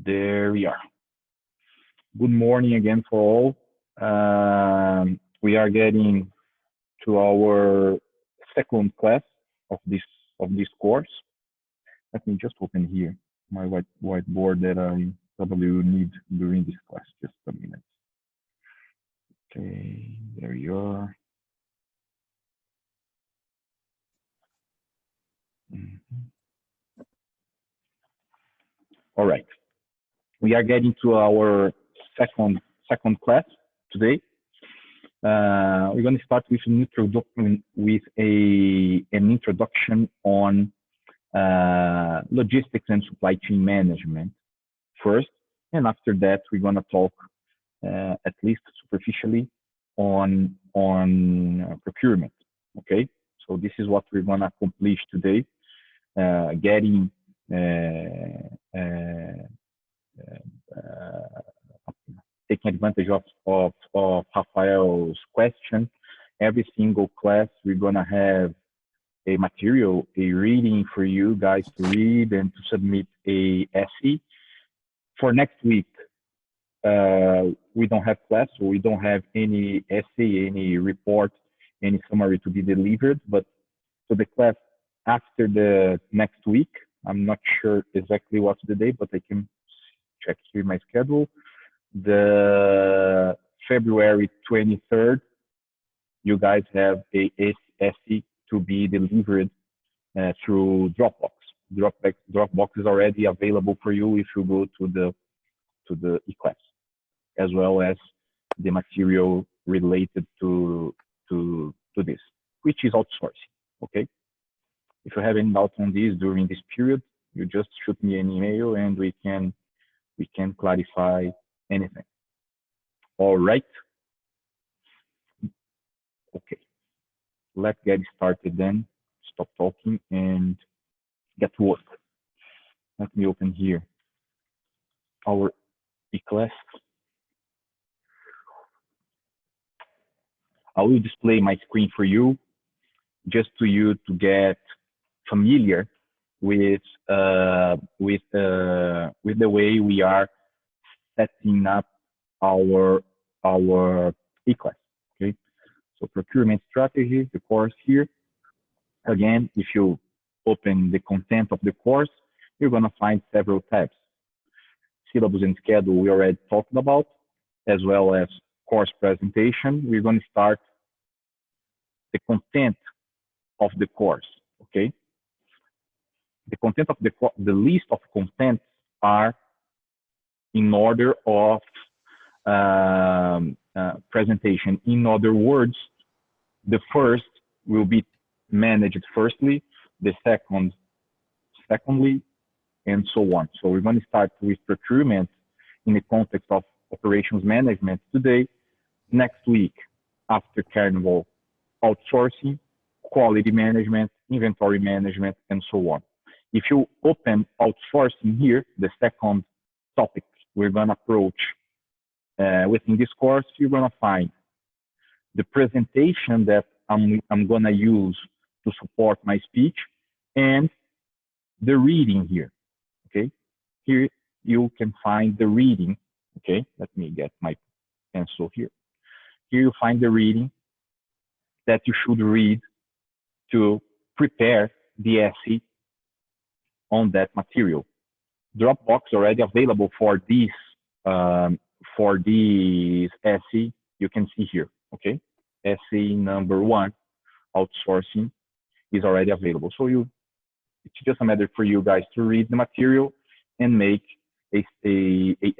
There we are. Good morning again for all. We are getting to our second class of this course. Let me just open here my whiteboard that I probably will need during this class. Just a minute. Okay, there you are. All right. We are getting to our second class today. We're going to start with an introduction on logistics and supply chain management first, and after that we're going to talk at least superficially on procurement. Okay, so this is what we're going to accomplish today, getting taking advantage of Rafael's question. Every single class, we're going to have a material, a reading for you guys to read and to submit a essay. For next week, we don't have class, so we don't have any essay, any report, any summary to be delivered. But for the class after the next week, I'm not sure exactly what's the day, but I can check here my schedule. The February 23rd, you guys have a essay to be delivered through Dropbox. Dropbox is already available for you if you go to the e-class, as well as the material related to this, which is outsourcing. Okay. If you have any doubt on this during this period, you just shoot me an email and we can clarify anything. All right. Okay. Let's get started then. Stop talking and get to work. Let me open here our e-class. I will display my screen for you, just to you to get familiar with the way we are setting up our e-class. Okay, so procurement strategy, the course here. Again, if you open the content of the course, you're going to find several tabs. Syllabus and schedule we already talked about, as well as course presentation. We're going to start the content of the course. Okay, the content of the list of contents are in order of presentation. In other words, the first will be managed firstly, the secondly, and so on. So we're going to start with procurement in the context of operations management today. Next week, after Carnival, outsourcing, quality management, inventory management, and so on. If you open outsourcing here, the second topic we're going to approach within this course, you're going to find the presentation that I'm going to use to support my speech and the reading here. Okay, here you can find the reading. Okay, let me get my pencil here. Here you find the reading that you should read to prepare the essay on that material. Dropbox already available for this essay. You can see here. Okay, essay number 1, outsourcing, is already available. So it's just a matter for you guys to read the material and make a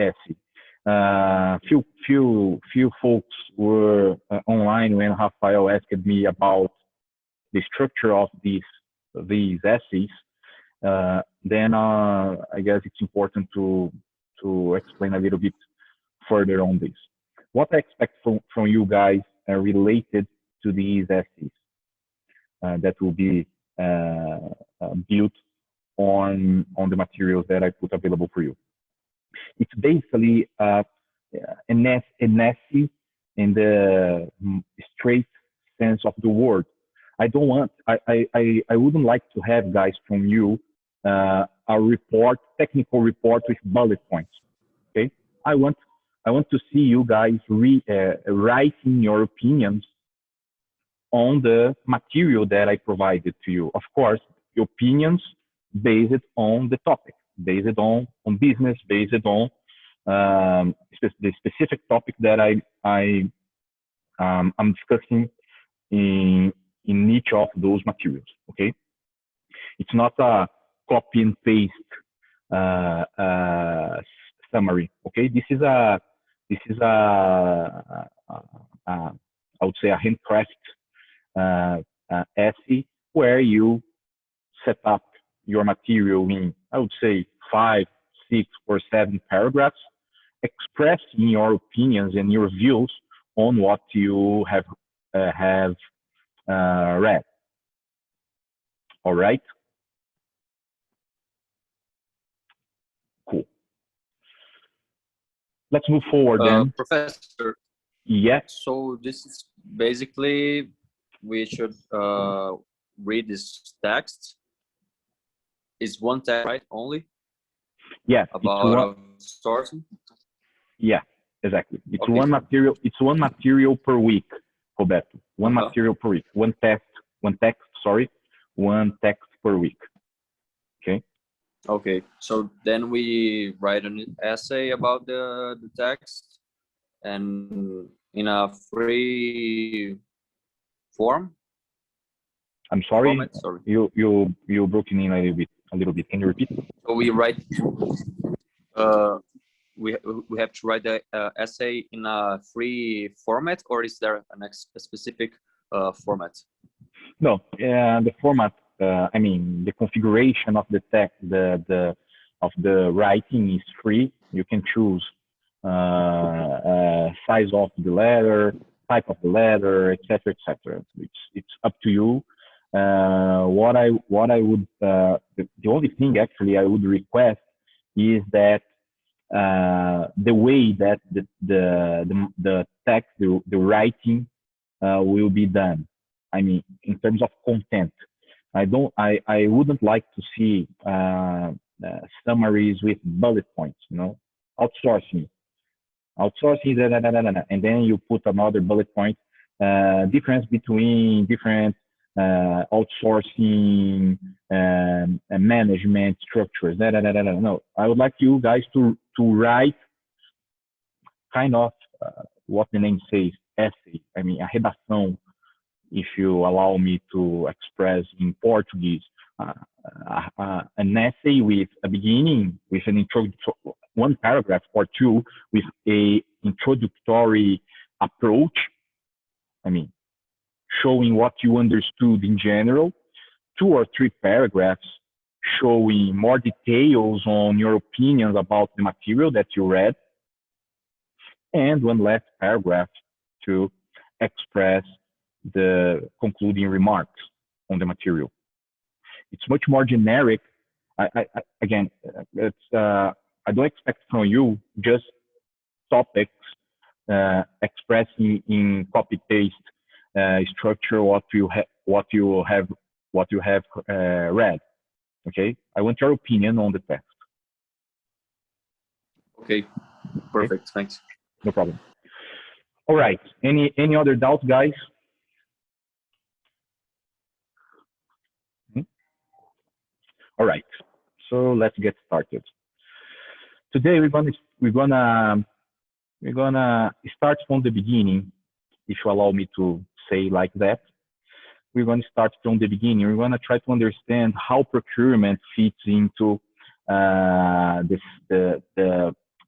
essay. Few folks were online when Rafael asked me about the structure of these essays. Then I guess it's important to explain a little bit further on this. What I expect from you guys related to these essays that will be built on the materials that I put available for you. It's basically an essay in the straight sense of the word. I wouldn't like to have, guys, from you a a report, technical report with bullet points. Okay, I want to see you guys writing your opinions on the material that I provided to you. Of course, opinions based on the topic, based on business, based on the specific topic that I'm discussing in each of those materials. Okay, it's not a copy and paste summary. Okay, this is a I would say a handcraft essay where you set up your material in, I would say, 5, 6, or 7 paragraphs, expressing your opinions and your views on what you have read. All right. Cool. Let's move forward then. Professor. Yeah. So this is basically we should read this text. Is one text, right? Only. Yeah. About sourcing. Yeah, exactly. It's okay. one material. It's one material per week, Roberto. One material per week. One text. Sorry, one text per week. Okay. Okay. So then we write an essay about the text, and in a free form. I'm sorry. Format, sorry. You broke in a little bit. Can you repeat? So we write. We have to write the essay in a free format, or is there a specific format? No, the format. I mean, the configuration of the text, of the writing is free. You can choose size of the letter, type of the letter, etc., etc. It's up to you. What I would the only thing actually I would request is that the way that the text, the writing will be done. I mean, in terms of content, I wouldn't like to see summaries with bullet points. You know, outsourcing, and then you put another bullet point. Difference between different outsourcing and management structures. No, I would like you guys to write kind of what the name says, essay. I mean, a redação, if you allow me to express in Portuguese, an essay with a beginning, with an introductory, one paragraph or two with a introductory approach. I mean, showing what you understood in general, 2 or 3 paragraphs showing more details on your opinions about the material that you read, and one last paragraph to express the concluding remarks on the material. It's much more generic. Again, I don't expect from you just topics expressing in copy-paste structure what you have read. Okay, I want your opinion on the text. Okay, perfect. Okay. Thanks. No problem. All right. Any other doubts, guys? All right. So let's get started. Today we're gonna start from the beginning, if you allow me to say like that. We're going to start from the beginning. We're going to try to understand how procurement fits into the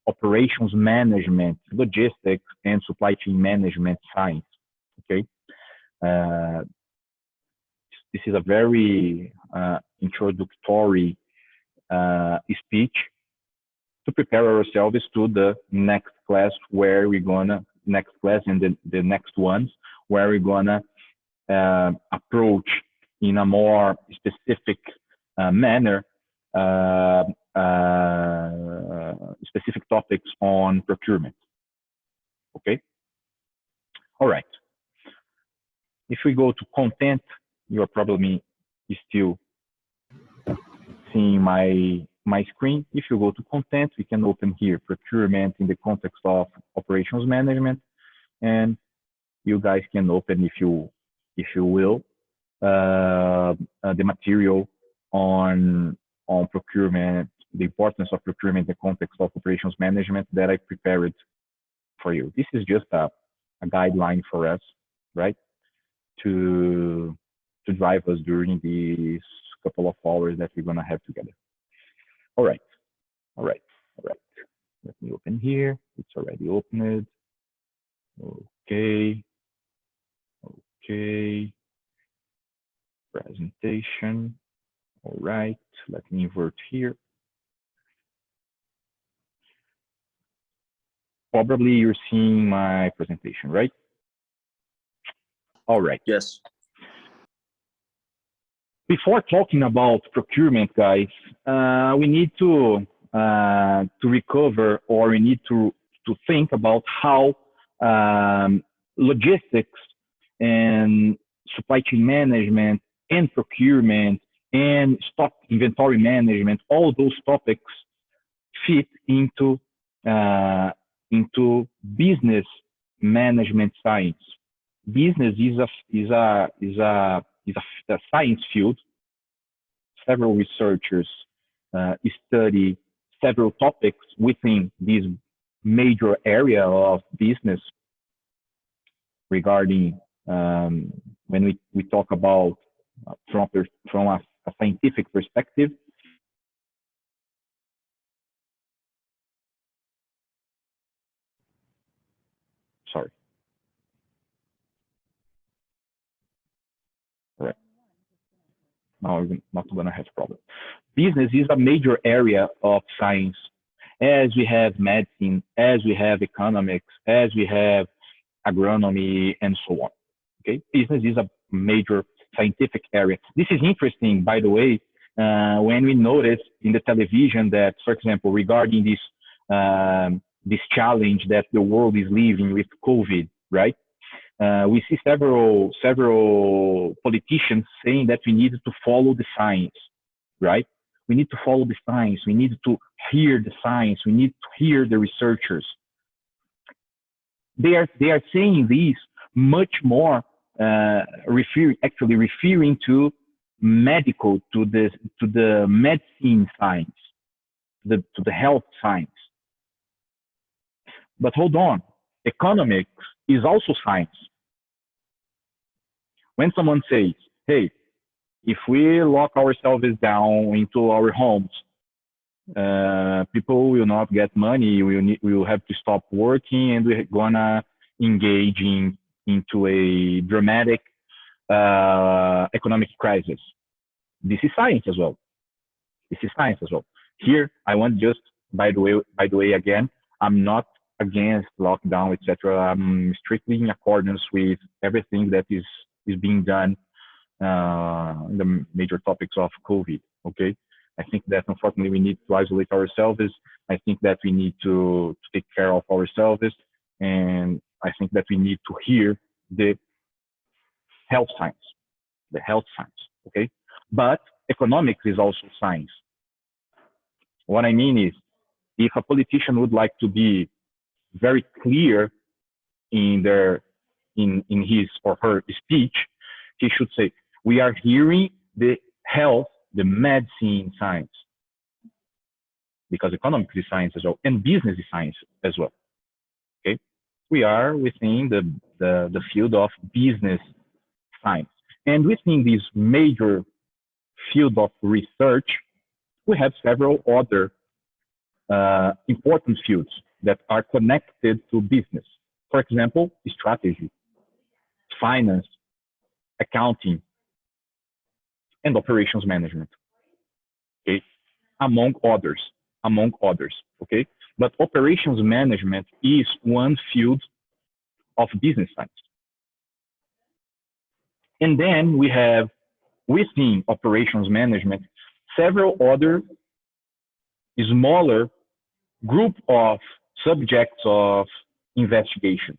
operations management, logistics, and supply chain management science. Okay, this is a very introductory speech to prepare ourselves to the next class, where we're gonna and the next ones where we're gonna approach in a more specific manner specific topics on procurement. Okay. All right. If we go to content, you're probably still seeing my my screen. If you go to content, we can open here procurement in the context of operations management, and you guys can open, if you will, the material on procurement, the importance of procurement in the context of operations management that I prepared for you. This is just a guideline for us, right, to drive us during these couple of hours that we're gonna have together. All right. Let me open here. It's already opened. Okay. Presentation. All right. Let me invert here. Probably you're seeing my presentation, right? All right. Yes. Before talking about procurement, guys, we need to recover, or we need to think about how logistics and supply chain management and procurement and stock inventory management, all those topics fit into business management science. Business is a science field. Several researchers study several topics within this major area of business regarding when we talk about from a scientific perspective. Sorry. All right. Now I'm not going to have a problem. Business is a major area of science, as we have medicine, as we have economics, as we have agronomy, and so on. Okay, business is a major scientific area. This is interesting, by the way, when we notice in the television that, for example, regarding this challenge that the world is living with COVID, right? We see several politicians saying that we need to follow the science, right? We need to follow the science. We need to hear the science. We need to hear the researchers. They are saying this much more, referring to medical, to the medicine science, to the health science. But hold on, economics is also science. When someone says, hey, if we lock ourselves down into our homes, people will not get money, we will have to stop working, and we're gonna engage into a dramatic economic crisis. This is science as well. Here, I want just, by the way, again, I'm not against lockdown, etc. I'm strictly in accordance with everything that is being done in the major topics of COVID. Okay, I think that unfortunately we need to isolate ourselves. I think that we need to take care of ourselves, and I think that we need to hear the health science. Okay, but economics is also science. What I mean is, if a politician would like to be very clear in his or her speech, he should say, we are hearing the health, the medicine science, because economics is science as well, and business is science as well. Okay, we are within the field of business science, and within this major field of research, we have several other important fields that are connected to business. For example, strategy, finance, accounting, and operations management. Okay, among others. Okay, but operations management is one field of business science. And then we have within operations management several other smaller group of subjects of investigation,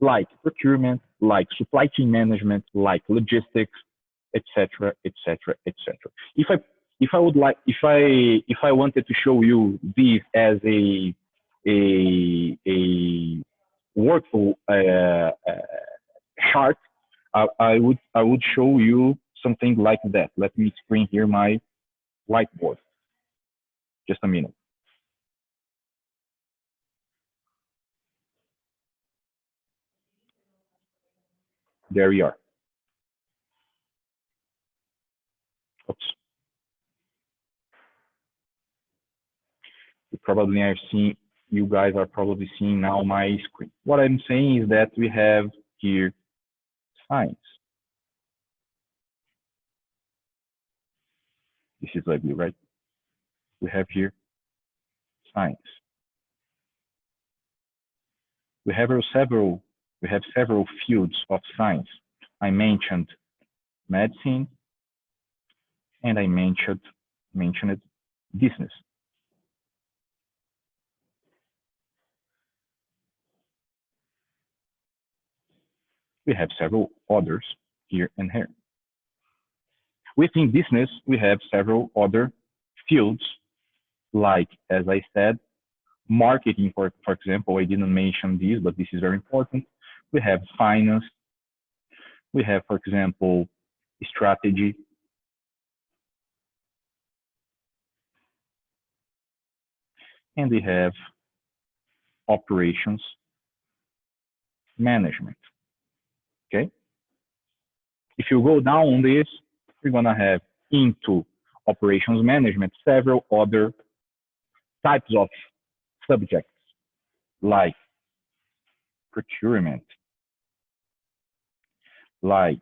like procurement, like supply chain management, like logistics, etc., etc., etc. if I wanted to show you this as a workflow chart, I would show you something like that. Let me screen here my whiteboard. Just a minute. There we are. Oops. You guys are probably seeing now my screen. What I'm saying is that we have here science. This is ugly, right? We have here science. We have several fields of science. I mentioned medicine, and I mentioned business. We have several others here and here. Within business, we have several other fields, like, as I said, marketing, for example. I didn't mention this, but this is very important. We have finance. We have, for example, strategy. And we have operations management. Okay? If you go down on this, we're going to have into operations management several other types of subjects, like procurement, like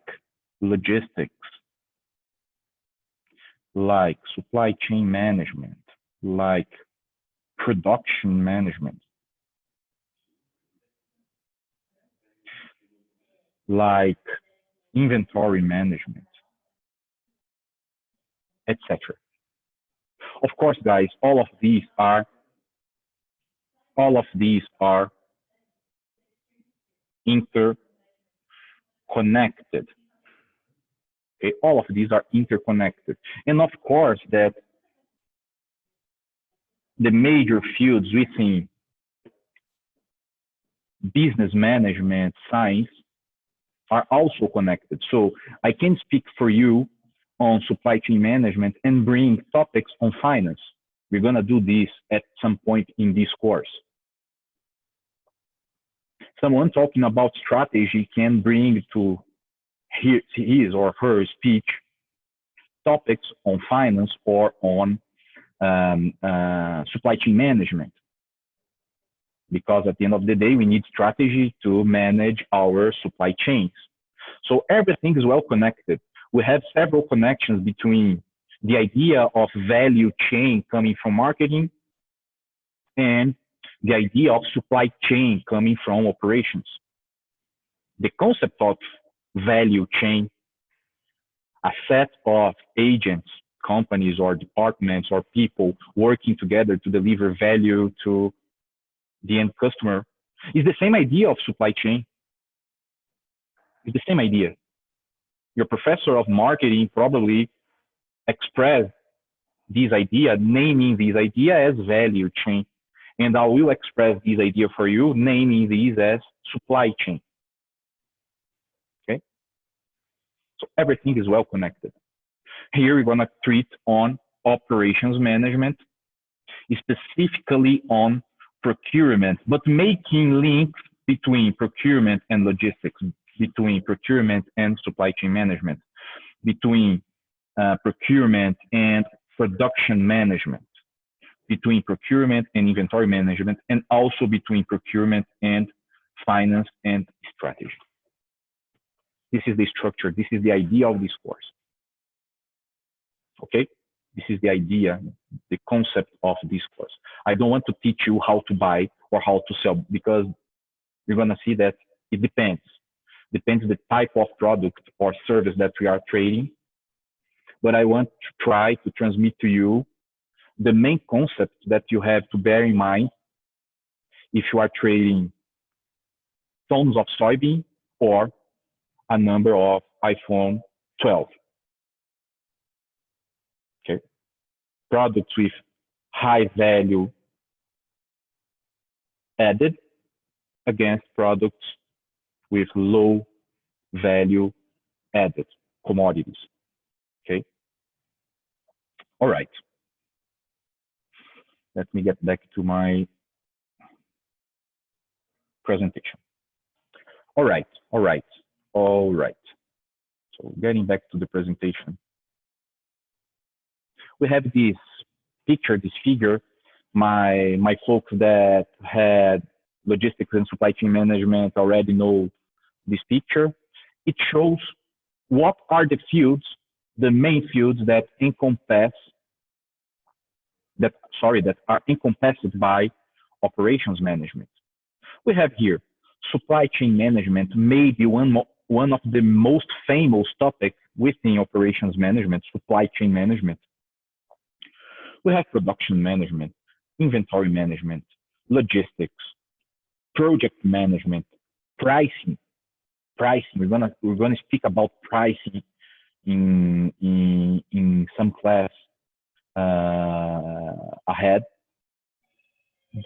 logistics, like supply chain management, like production management, like inventory management, etc. Of course, guys, all of these are interconnected. Okay, all of these are interconnected, and of course that the major fields within business management science are also connected. So I can speak for you on supply chain management and bring topics on finance. We're going to do this at some point in this course. Someone talking about strategy can bring to his or her speech topics on finance or on supply chain management. Because at the end of the day, we need strategy to manage our supply chains. So everything is well connected. We have several connections between the idea of value chain coming from marketing and the idea of supply chain coming from operations. The concept of value chain, a set of agents, companies or departments or people working together to deliver value to the end customer, is the same idea of supply chain. It's the same idea. Your professor of marketing probably expressed this idea, naming this idea as value chain. And I will express this idea for you, naming this as supply chain. Okay? So everything is well connected. Here we're going to treat on operations management, specifically on procurement, but making links between procurement and logistics, between procurement and supply chain management, between procurement and production management, between procurement and inventory management, and also between procurement and finance and strategy. This is the structure. This is the idea of this course. Okay? This is the idea, the concept of this course. I don't want to teach you how to buy or how to sell, because you're going to see that it depends. Depends the type of product or service that we are trading. But I want to try to transmit to you the main concept that you have to bear in mind if you are trading tons of soybean or a number of iPhone 12. Okay. products with high value added against products with low value added commodities. Okay. All right. Let me get back to my presentation. All right. So getting back to the presentation, we have this picture, this figure. My folks that had logistics and supply chain management already know this picture. It shows what are the fields, the main fields that are encompassed by operations management. We have here supply chain management, maybe one of the most famous topics within operations management, supply chain management. We have production management, inventory management, logistics, project management, pricing. We're gonna speak about pricing in some class ahead.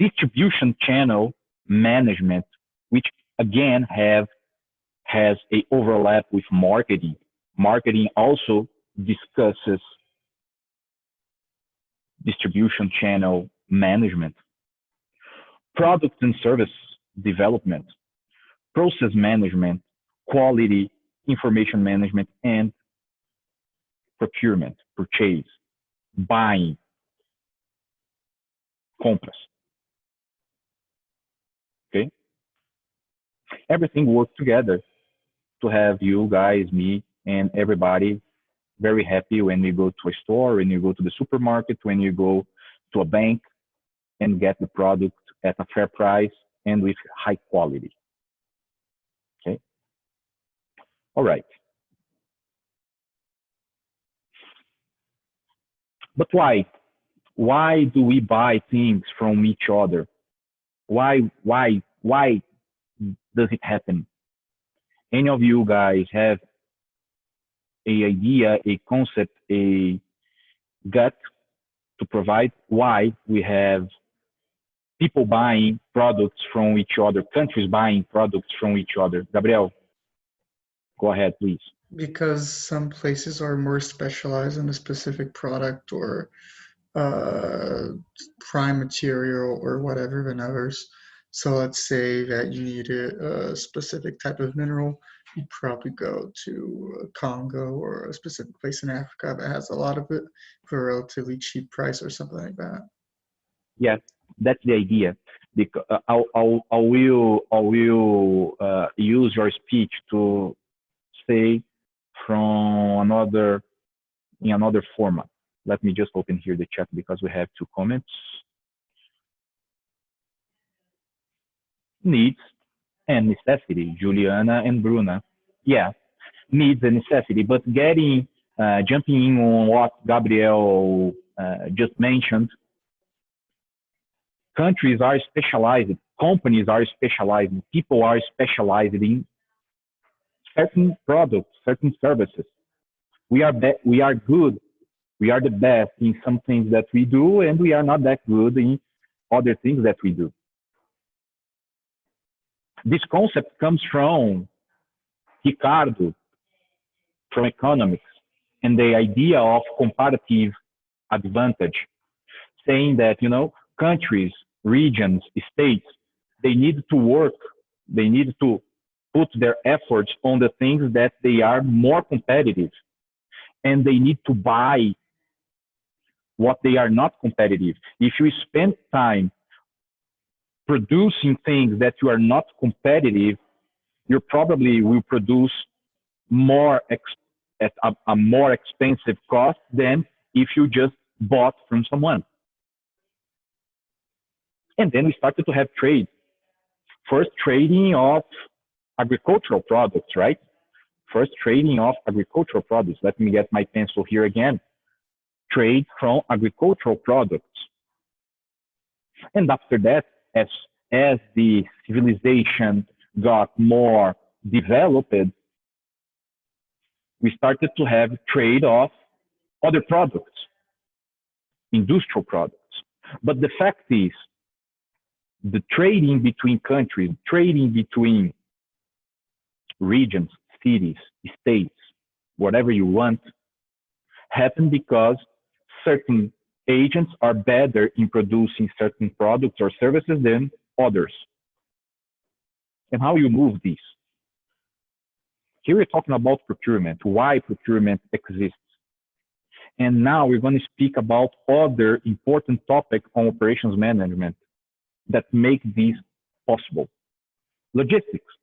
Distribution channel management, which again has a overlap with marketing. Marketing also discusses distribution channel management. Product and service development, process management, quality, information management, and procurement, purchase, buying, compras. Okay? Everything works together to have you guys, me, and everybody very happy when you go to a store, when you go to the supermarket, when you go to a bank and get the product at a fair price and with high quality. Okay? All right. But why? Why do we buy things from each other? Why does it happen? Any of you guys have an idea, a concept, a gut to provide why we have people buying products from each other, countries buying products from each other? Gabriel, go ahead, please. Because some places are more specialized in a specific product or prime material or whatever than others. So let's say that you need a specific type of mineral, you'd probably go to Congo or a specific place in Africa that has a lot of it for a relatively cheap price or something like that. Yeah, that's the idea. Because I will use your speech to say from in another format. Let me just open here the chat because we have 2 comments. Needs and necessity, Juliana and Bruna. Yeah, needs and necessity. But jumping in on what Gabriel just mentioned, countries are specialized, companies are specialized, people are specialized in certain products, certain services. We are good. We are the best in some things that we do, and we are not that good in other things that we do. This concept comes from Ricardo, from economics, and the idea of comparative advantage, saying that, countries, regions, states, they need to work, they need to put their efforts on the things that they are more competitive, and they need to buy what they are not competitive. If you spend time producing things that you are not competitive, you probably will produce more at a more expensive cost than if you just bought from someone. And then we started to have trade. First trading of agricultural products, right? First trading of agricultural products. Let me get my pencil here again. Trade from agricultural products. And after that, as the civilization got more developed, we started to have trade of other products. industrial products. But the fact is, the trading between countries, trading between regions, cities, states, whatever you want, happen because certain agents are better in producing certain products or services than others. And how you move these? Here we're talking about procurement, why procurement exists. And now we're going to speak about other important topics on operations management that make these possible. Logistics,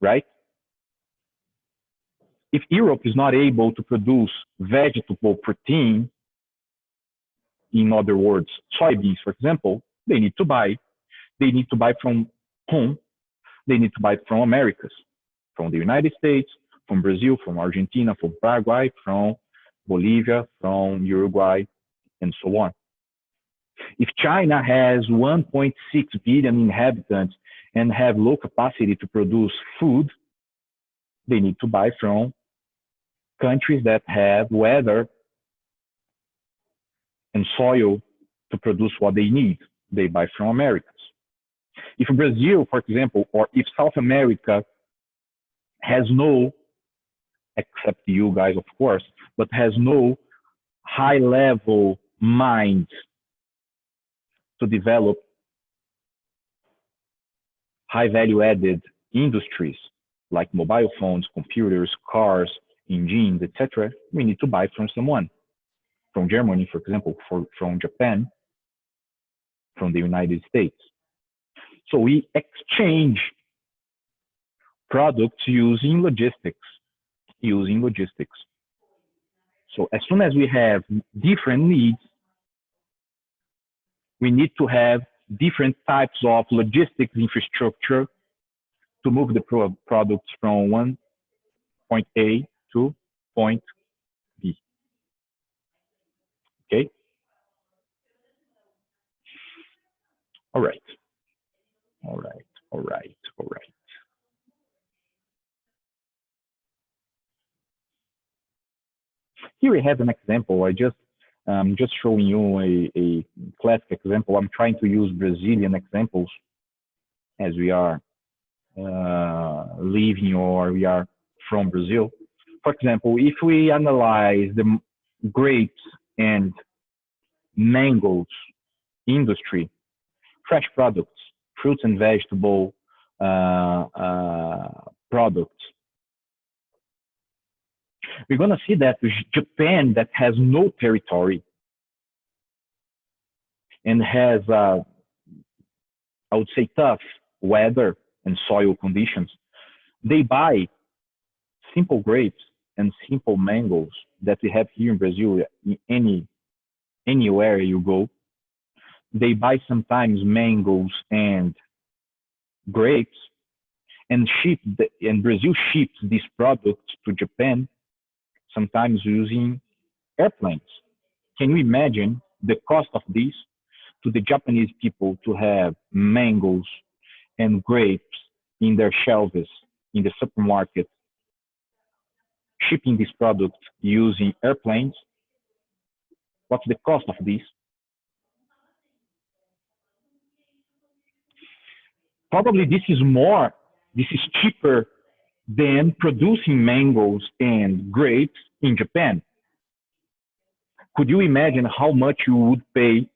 right? If Europe is not able to produce vegetable protein, in other words, soybeans, for example, they need to buy. They need to buy from home. They need to buy from Americas, from the United States, from Brazil, from Argentina, from Paraguay, from Bolivia, from Uruguay, and so on. If China has 1.6 billion inhabitants and have low capacity to produce food, they need to buy from countries that have weather and soil to produce what they need. They buy from Americas. If Brazil, for example, or if South America has no, except you guys, of course, but has no high-level mind to develop high value-added industries like mobile phones, computers, cars, engines, etc., we need to buy from someone. From Germany, for example, from Japan, from the United States. So we exchange products using logistics. So as soon as we have different needs, we need to have different types of logistics infrastructure to move the products from one point A to point B. Okay? All right. Here we have an example. I just showing you a classic example. I'm trying to use Brazilian examples as we are living or we are from Brazil. For example, if we analyze the grapes and mangoes industry, fresh products, fruits and vegetable products, we're going to see that Japan, that has no territory and has, I would say, tough weather and soil conditions, they buy simple grapes and simple mangoes that we have here in Brazil, in anywhere you go. They buy sometimes mangoes and grapes and Brazil ships these products to Japan, sometimes using airplanes. Can you imagine the cost of this to the Japanese people to have mangoes and grapes in their shelves in the supermarket, shipping these products using airplanes? What's the cost of this? Probably this is cheaper than producing mangoes and grapes in Japan. Could you imagine how much you would pay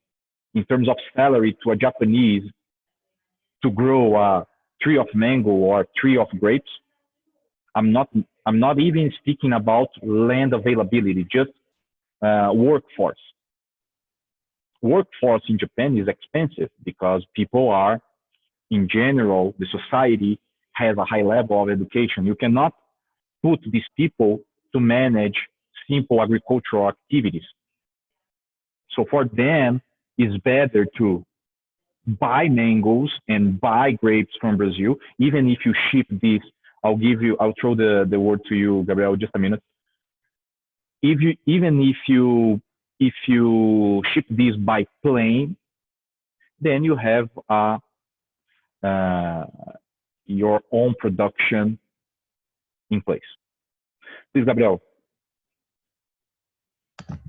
in terms of salary to a Japanese to grow a tree of mango or a tree of grapes? I'm not even speaking about land availability, just workforce. Workforce in Japan is expensive because people are, in general, the society has a high level of education. You cannot put these people to manage simple agricultural activities. So for them, it's better to buy mangoes and buy grapes from Brazil, even if you ship this. I'll throw the word to you, Gabriel, just a minute. Even if you ship this by plane, then you have your own production in place. Please, Gabriel.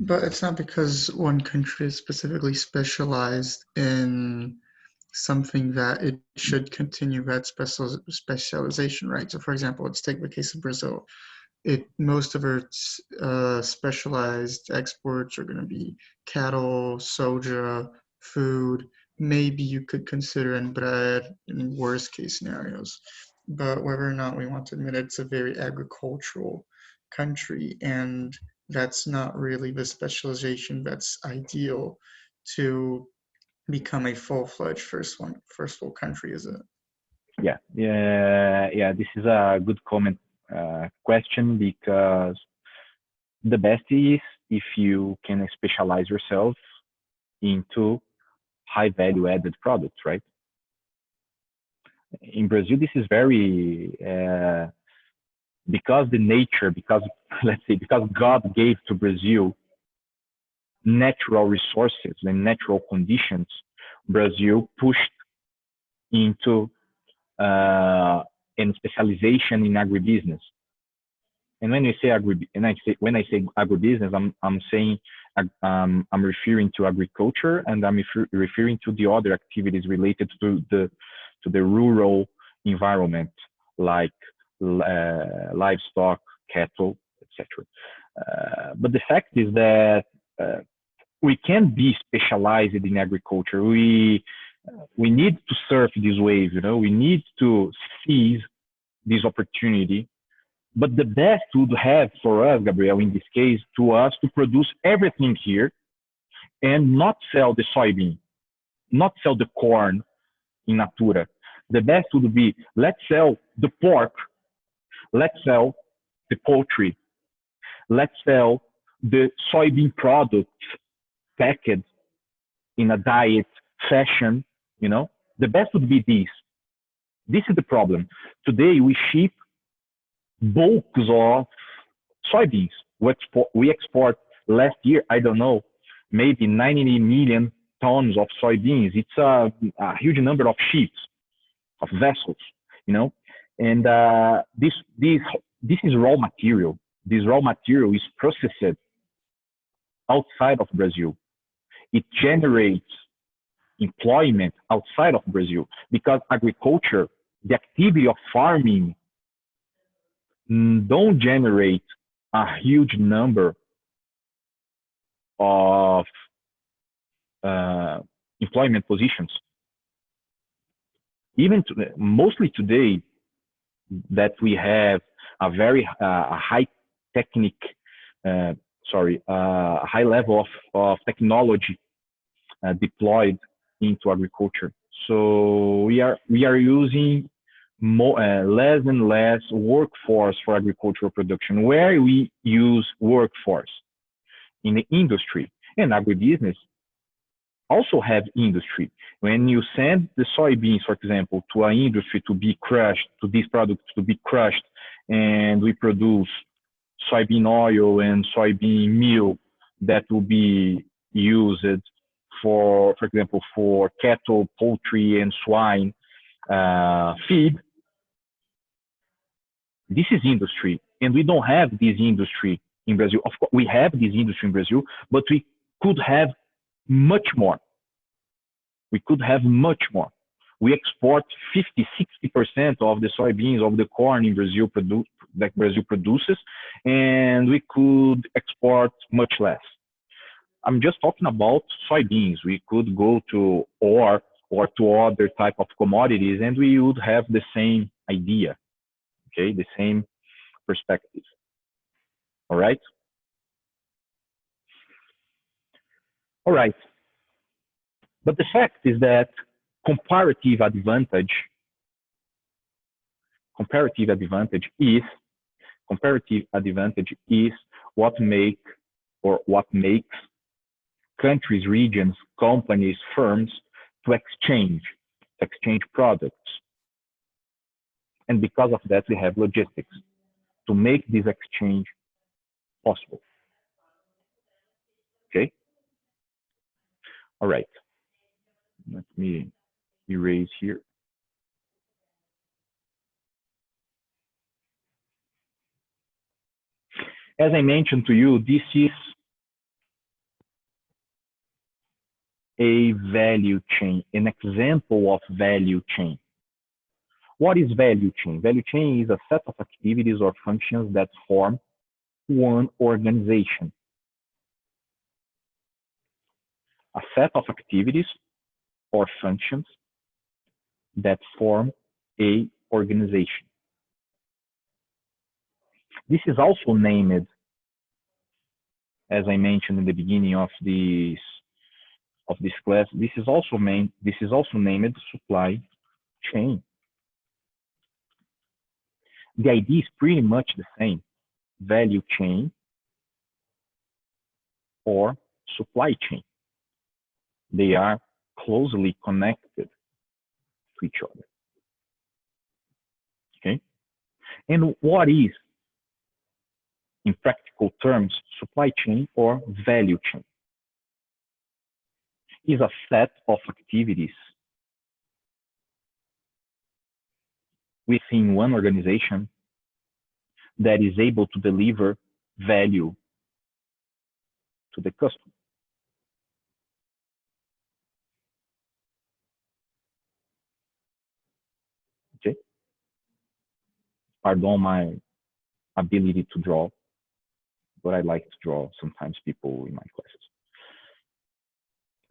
But it's not because one country is specifically specialized in something that it should continue that specialization, right? So, for example, let's take the case of Brazil. Most of its specialized exports are going to be cattle, soja, food. Maybe you could consider in bread in worst case scenarios. But whether or not we want to admit it, it's a very agricultural country, and that's not really the specialization that's ideal to become a full-fledged first world country, is it? Yeah. This is a good comment question, because the best is if you can specialize yourself into high value added products, right? In Brazil, this is very because the nature, because let's say, because God gave to Brazil natural resources and natural conditions, Brazil pushed into and specialization in agribusiness. And when when I say agribusiness, I'm saying I'm referring to agriculture, and I'm referring to the other activities related to the rural environment, like livestock, cattle, etc. But the fact is that we can be specialized in agriculture. We need to surf this wave, we need to seize this opportunity. But the best would have for us, Gabriel, in this case, to us to produce everything here and not sell the soybean, not sell the corn in natura. The best would be, let's sell the pork, let's sell the poultry, let's sell the soybean products packed in a diet fashion, The best would be this. This is the problem. Today we ship bulks of soybeans. We export last year, I don't know, maybe 90 million tons of soybeans. It's a huge number of ships, of vessels, And this is raw material. This raw material is processed outside of Brazil. It generates employment outside of Brazil, because agriculture, the activity of farming, don't generate a huge number of employment positions. Even mostly today, that we have a very high high level of technology deployed into agriculture. So we are using less and less workforce for agricultural production. Where we use workforce? In the industry. And agribusiness also have industry. When you send the soybeans, for example, to an industry to be crushed, to these products to be crushed, and we produce soybean oil and soybean meal that will be used for example, for cattle, poultry, and swine feed. This is industry, and we don't have this industry in Brazil. Of course, we have this industry in Brazil, but we could have much more. We could have much more. We export 50, 60% of the soybeans, of the corn in Brazil that Brazil produces, and we could export much less. I'm just talking about soybeans. We could go to or to other type of commodities, and we would have the same idea, okay, the same perspective. All right. All right. But the fact is that comparative advantage is what makes countries, regions, companies, firms to exchange products. And because of that, we have logistics to make this exchange possible. Okay? All right. Let me erase here. As I mentioned to you, this is a value chain, an example of value chain. What is value chain? Value chain is a set of activities or functions that form one organization. A set of activities or functions that form a organization. This is also named, as I mentioned in the beginning of this class, this is also named supply chain. The idea is pretty much the same, value chain or supply chain. They are closely connected to each other. Okay? And what is, in practical terms, supply chain or value chain? Is a set of activities within one organization that is able to deliver value to the customer. Okay? Pardon my ability to draw, but I like to draw sometimes people in my classes.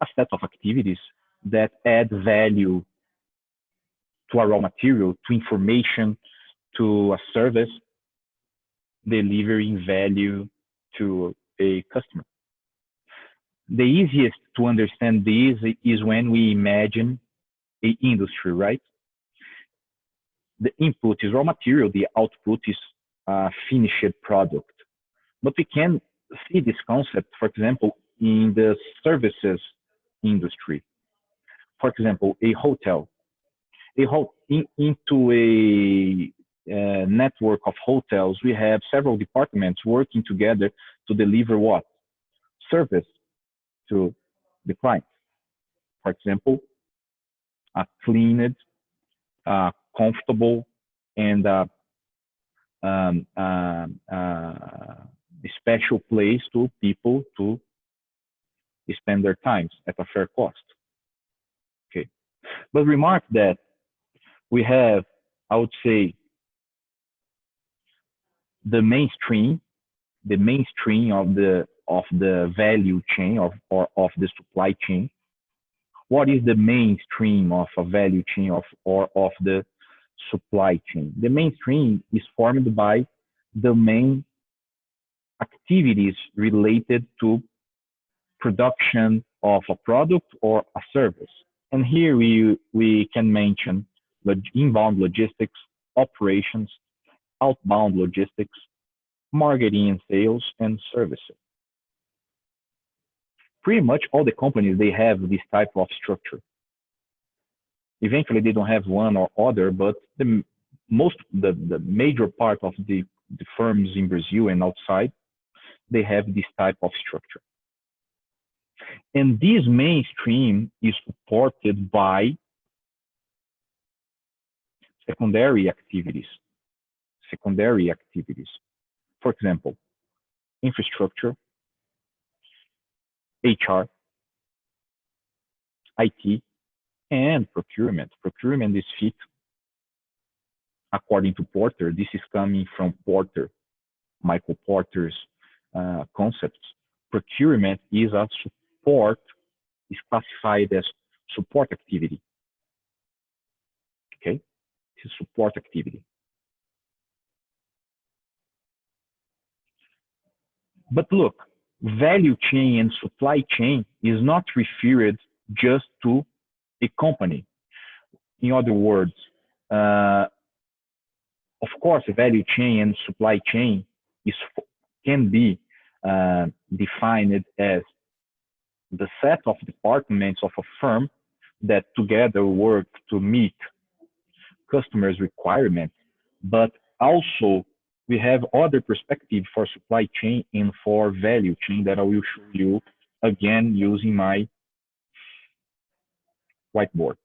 A set of activities that add value to a raw material, to information, to a service, delivering value to a customer. The easiest to understand this is when we imagine an industry, right? The input is raw material, the output is a finished product. But we can see this concept, for example, in the services industry. For example, a hotel. Into a network of hotels, we have several departments working together to deliver what? Service to the client. For example, a cleaned, comfortable, and a special place to people to spend their times at a fair cost. Okay, but remark that we have, I would say, the mainstream of the value chain or of the supply chain. What is the mainstream of a value chain or of the supply chain? The mainstream is formed by the main activities related to production of a product or a service. And here we can mention inbound logistics, operations, outbound logistics, marketing and sales, and services. Pretty much all the companies, they have this type of structure. Eventually, they don't have one or other, but the major part of the firms in Brazil and outside, they have this type of structure. And this mainstream is supported by secondary activities. For example, infrastructure, HR, IT, and procurement. Procurement is fit, according to Porter. This is coming from Porter, Michael Porter's concepts. Procurement is a support, is classified as support activity. Okay, it's a support activity. But look, value chain and supply chain is not referred just to a company. In other words, of course, a value chain and supply chain can be defined as the set of departments of a firm that together work to meet customers' requirements, but also we have other perspective for supply chain and for value chain that I will show you again using my whiteboard.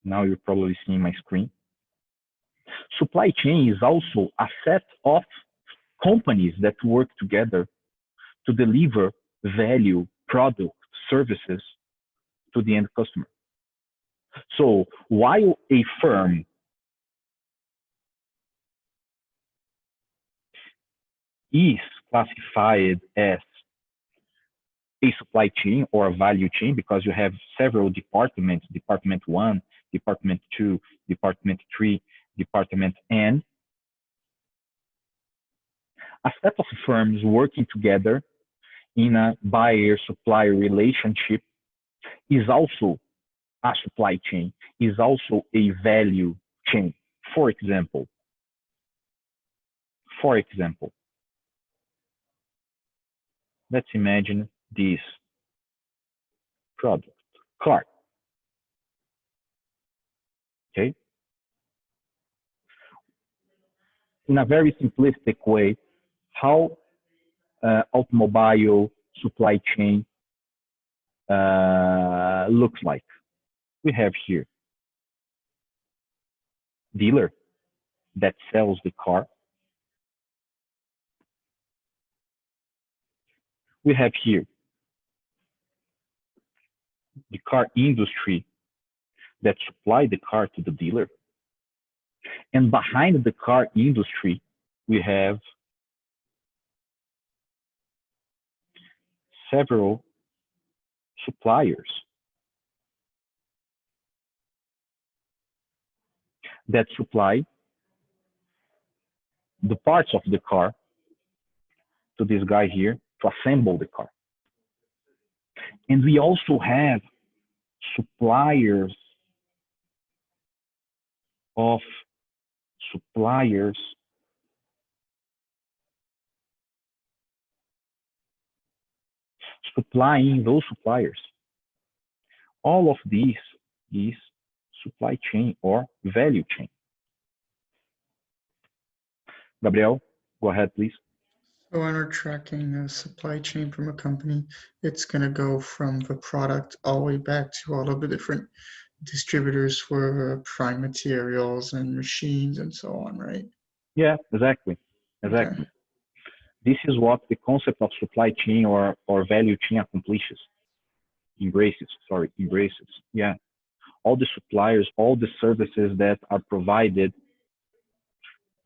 Now you're probably seeing my screen. Supply chain is also a set of companies that work together to deliver value, product, services to the end customer. So while a firm is classified as a supply chain or a value chain because you have several departments, department 1, department 2, department 3, department N, a set of firms working together in a buyer-supplier relationship is also a supply chain, is also a value chain. For example, let's imagine this product, car, okay? In a very simplistic way, how automobile supply chain looks like. We have here dealer that sells the car. We have here the car industry that supply the car to the dealer. And behind the car industry, we have several suppliers that supply the parts of the car to this guy here to assemble the car. And we also have suppliers of suppliers supplying those suppliers. All of these is supply chain or value chain. Gabriel, go ahead, please. So when we're tracking a supply chain from a company, it's going to go from the product all the way back to all of the different distributors for prime materials and machines and so on, right? Yeah, exactly. Exactly. Okay. This is what the concept of supply chain or value chain accomplishes. Embraces. Yeah. All the suppliers, all the services that are provided,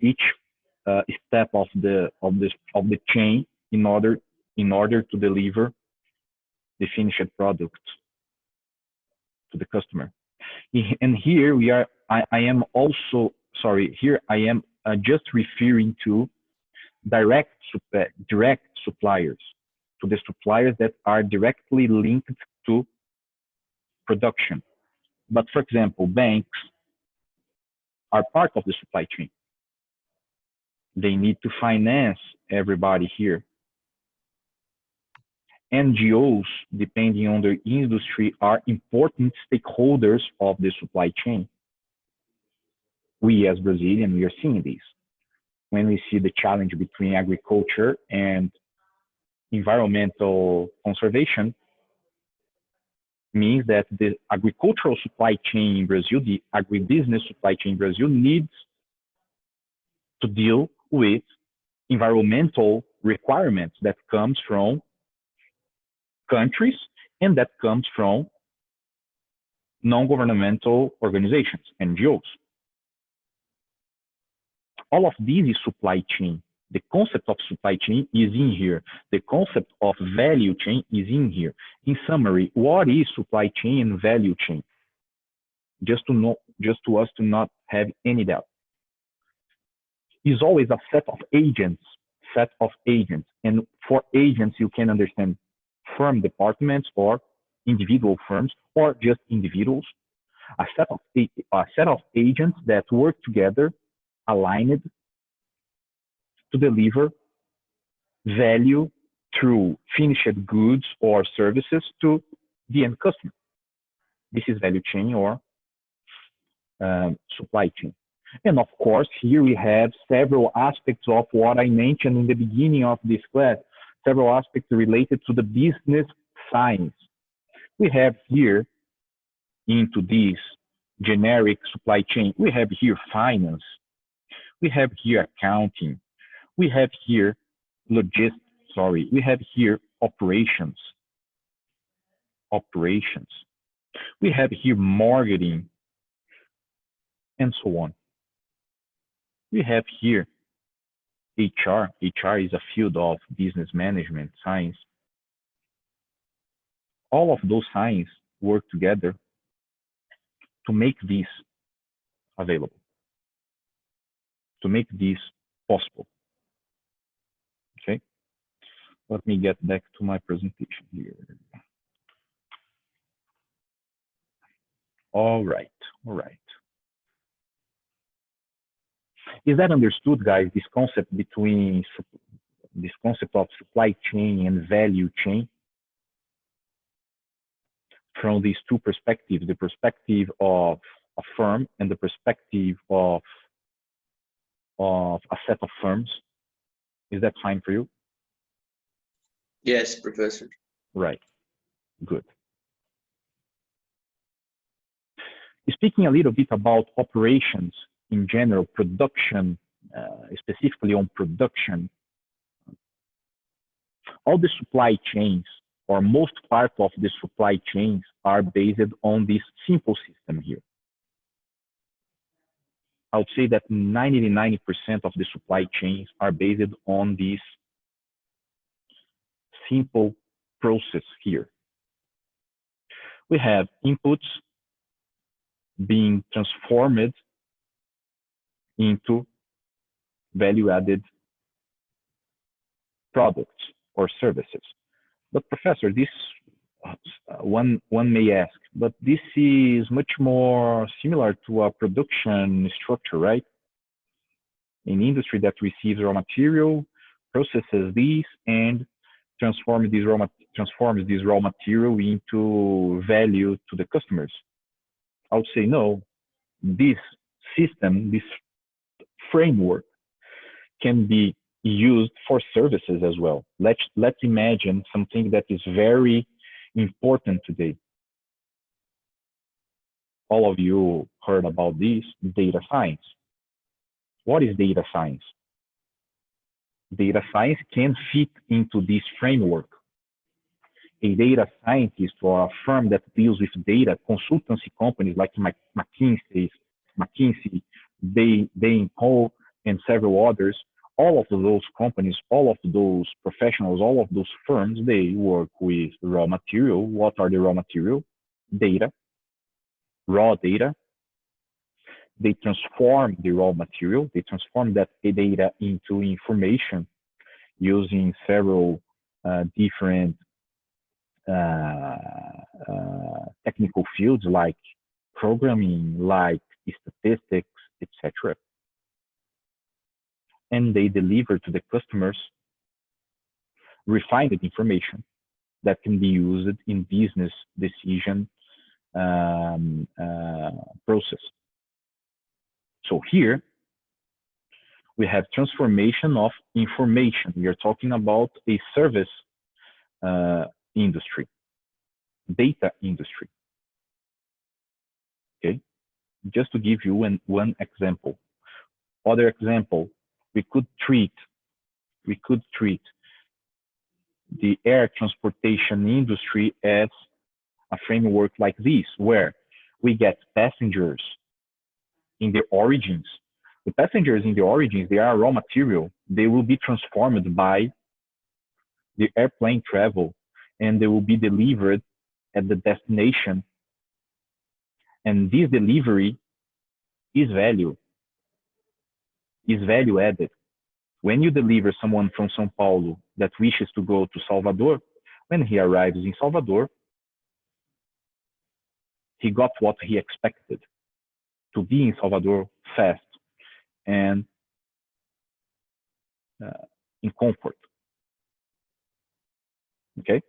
each step of the chain in order to deliver the finished product to the customer. And here we are. I am also sorry. Here I am just referring to direct suppliers, to the suppliers that are directly linked to production. But for example, banks are part of the supply chain. They need to finance everybody here. NGOs, depending on their industry, are important stakeholders of the supply chain. We as Brazilians, we are seeing this. When we see the challenge between agriculture and environmental conservation, means that the agricultural supply chain in Brazil, the agribusiness supply chain in Brazil, needs to deal with environmental requirements that comes from countries and that comes from non-governmental organizations, NGOs. All of these is supply chain. The concept of supply chain is in here. The concept of value chain is in here. In summary, what is supply chain and value chain? Just to us to not have any doubt. Is always a set of agents. And for agents, you can understand firm departments or individual firms or just individuals. A set of agents that work together, aligned to deliver value through finished goods or services to the end customer. This is value chain or supply chain. And of course, here we have several aspects of what I mentioned in the beginning of this class, several aspects related to the business science. We have here into this generic supply chain, we have here finance, We have here accounting. We have here we have here operations. We have here marketing, and so on. We have here HR. HR is a field of business management science. All of those sciences work together to make this available, to make this possible. Okay, let me get back to my presentation here. All right. Is that understood, guys? This concept of supply chain and value chain, from these two perspectives, the perspective of a firm and the perspective of a set of firms. Is that fine for you? Yes, Professor. Right. Good. Speaking a little bit about operations in general, production, specifically on production, all the supply chains, or most part of the supply chains, are based on this simple system here. I would say that 90% of the supply chains are based on this simple process here. We have inputs being transformed into value-added products or services. But Professor, this one may ask, but this is much more similar to a production structure, right? An industry that receives raw material, processes these, and transforms this raw material into value to the customers. I would say no. This system, this framework, can be used for services as well. Let's imagine something that is very important today. All of you heard about this, data science. What is data science? Data science can fit into this framework. A data scientist or a firm that deals with data, consultancy companies like McKinsey, Bain & Co, and several others, all of those companies, all of those professionals, all of those firms, they work with raw material. What are the raw material? Data, raw data. They transform the raw material. They transform that data into information using several different technical fields like programming, like statistics, etc. And they deliver to the customers refined information that can be used in business decision process. So here we have transformation of information. We are talking about a service industry, data industry. Okay, just to give you one example. Other example, we could treat the air transportation industry as a framework like this, where we get passengers in the origins. The passengers in the origins, they are raw material. They will be transformed by the airplane travel, and they will be delivered at the destination. And this delivery is value added. When you deliver someone from São Paulo that wishes to go to Salvador, when he arrives in Salvador, he got what he expected, to be in Salvador fast and in comfort. Okay,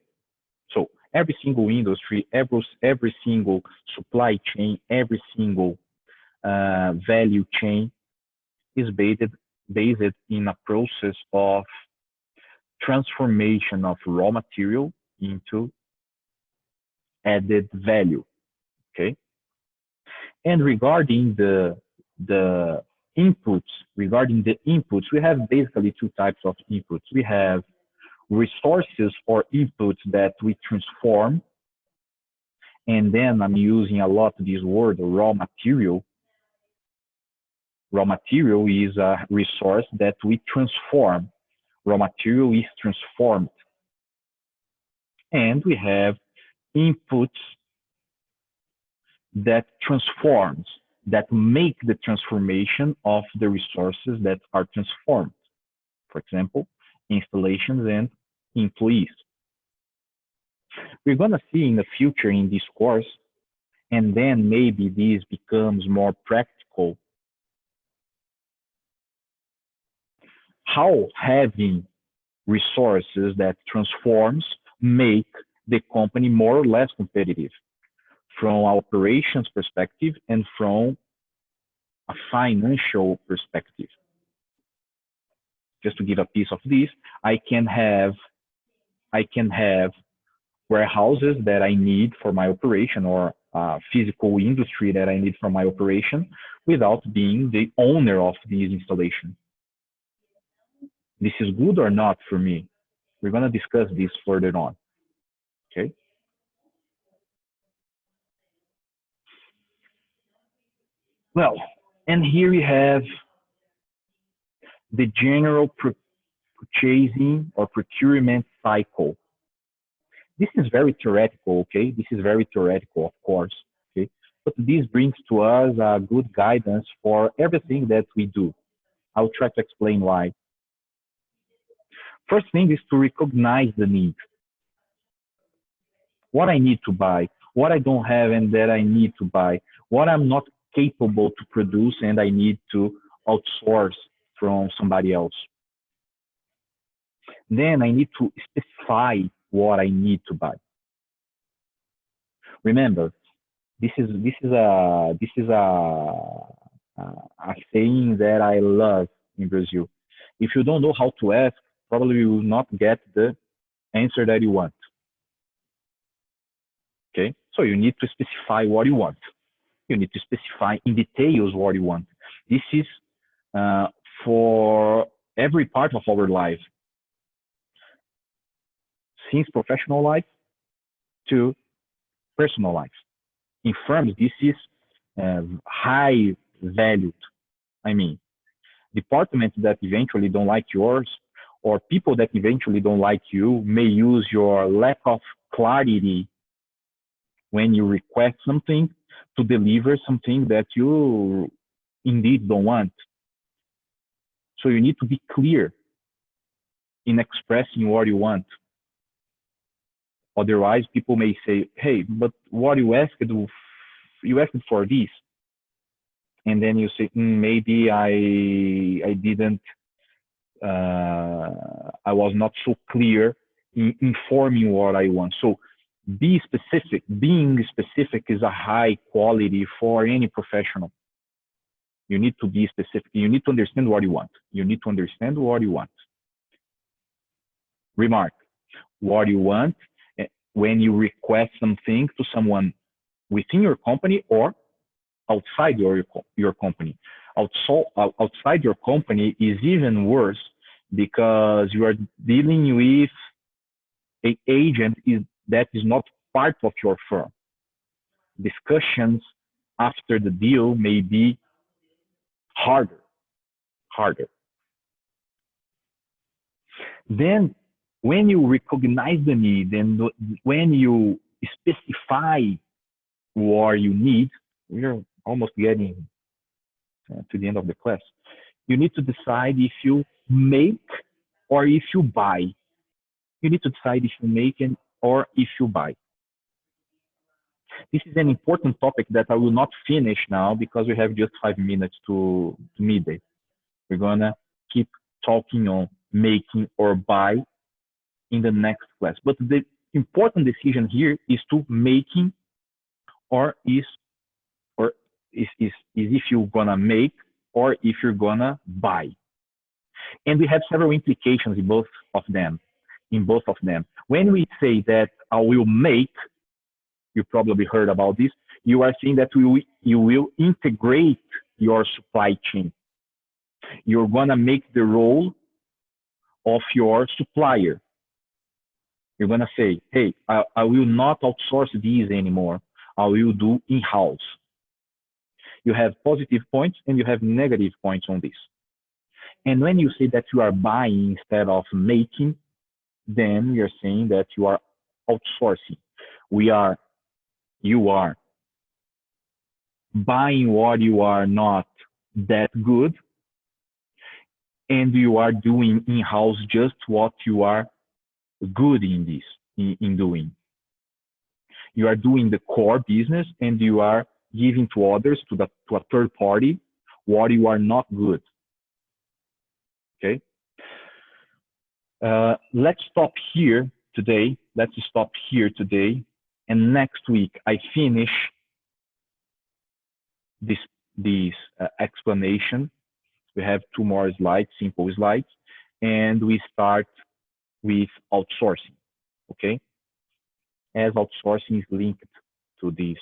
so every single industry, every single supply chain, every single value chain is based in a process of transformation of raw material into added value. Okay, and regarding the inputs, regarding the inputs, we have basically two types of inputs. We have resources or inputs that we transform, and then I'm using a lot this word, raw material. Raw material is a resource that we transform. Raw material is transformed. And we have inputs that transforms, that make the transformation of the resources that are transformed. For example, installations and employees. We're going to see in the future in this course, and then maybe this becomes more practical, how having resources that transforms make the company more or less competitive from an operations perspective and from a financial perspective. Just to give a piece of this, I can have warehouses that I need for my operation, or physical industry that I need for my operation, without being the owner of this installation. This is good or not for me? We're going to discuss this further on. Okay. Well, and here we have the general purchasing or procurement cycle. This is very theoretical, okay? This is very theoretical, of course, okay? But this brings to us a good guidance for everything that we do. I'll try to explain why. First thing is to recognize the need. What I need to buy, what I don't have and that I need to buy, what I'm not capable to produce and I need to outsource from somebody else. Then I need to specify what I need to buy. Remember, this is a saying that I love in Brazil. If you don't know how to ask, probably you will not get the answer that you want. Okay, so you need to specify what you want. You need to specify in details what you want. This is for every part of our life, since professional life to personal life. In firms, this is high valued. I mean, departments that eventually don't like yours, or people that eventually don't like you, may use your lack of clarity when you request something to deliver something that you indeed don't want. So you need to be clear in expressing what you want. Otherwise, people may say, hey, but what you asked for this. And then you say, maybe I didn't, I was not so clear in informing what I want. So be specific. Being specific is a high quality for any professional. You need to be specific. You need to understand what you want. You need to understand what you want. Remark, what you want when you request something to someone within your company or outside your company. Outside your company is even worse, because you are dealing with an agent that is not part of your firm. Discussions after the deal may be harder. Then when you recognize the need and when you specify what you need, we're almost getting to the end of the class. You need to decide if you make or if you buy. You need to decide if you make or if you buy. This is an important topic that I will not finish now because we have just 5 minutes to midday. We're gonna keep talking on making or buy in the next class. But the important decision here is to making or is if you're gonna make or if you're gonna buy. And we have several implications in both of them. When we say that I will make, you probably heard about this, you are saying that you will integrate your supply chain. You're gonna make the role of your supplier. You're gonna say, hey, I will not outsource these anymore. I will do in-house. You have positive points and you have negative points on this. And when you say that you are buying instead of making, then you're saying that you are outsourcing. You are buying what you are not that good, and you are doing in-house just what you are good in in doing. You are doing the core business and you are giving to others, to a third party, what you are not good. Okay. Let's stop here today. And next week I finish this explanation. We have 2 more slides, simple slides, and we start with outsourcing. Okay. As outsourcing is linked to this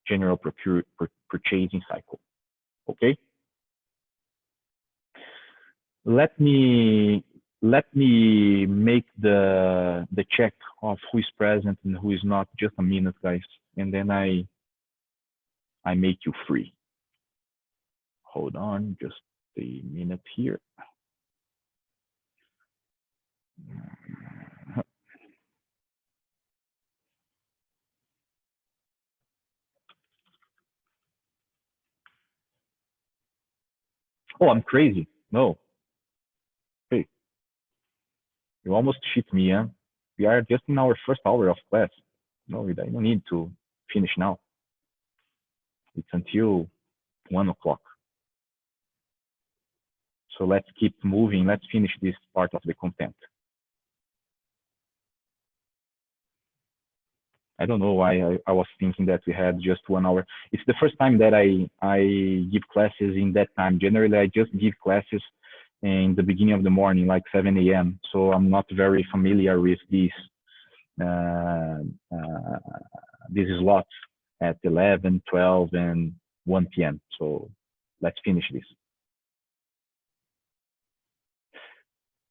general purchasing cycle. Okay. Let me make the check of who is present and who is not. Just a minute, guys, and then I make you free. Hold on, just a minute here. Oh, I'm crazy. No. Hey, you almost cheat me, huh? We are just in our first hour of class. No, I don't need to finish now. It's until 1 o'clock. So let's keep moving. Let's finish this part of the content. I don't know why I was thinking that we had just 1 hour. It's the first time that I give classes in that time. Generally, I just give classes in the beginning of the morning, like 7 a.m. So I'm not very familiar with these slots at 11, 12, and 1 p.m. So let's finish this.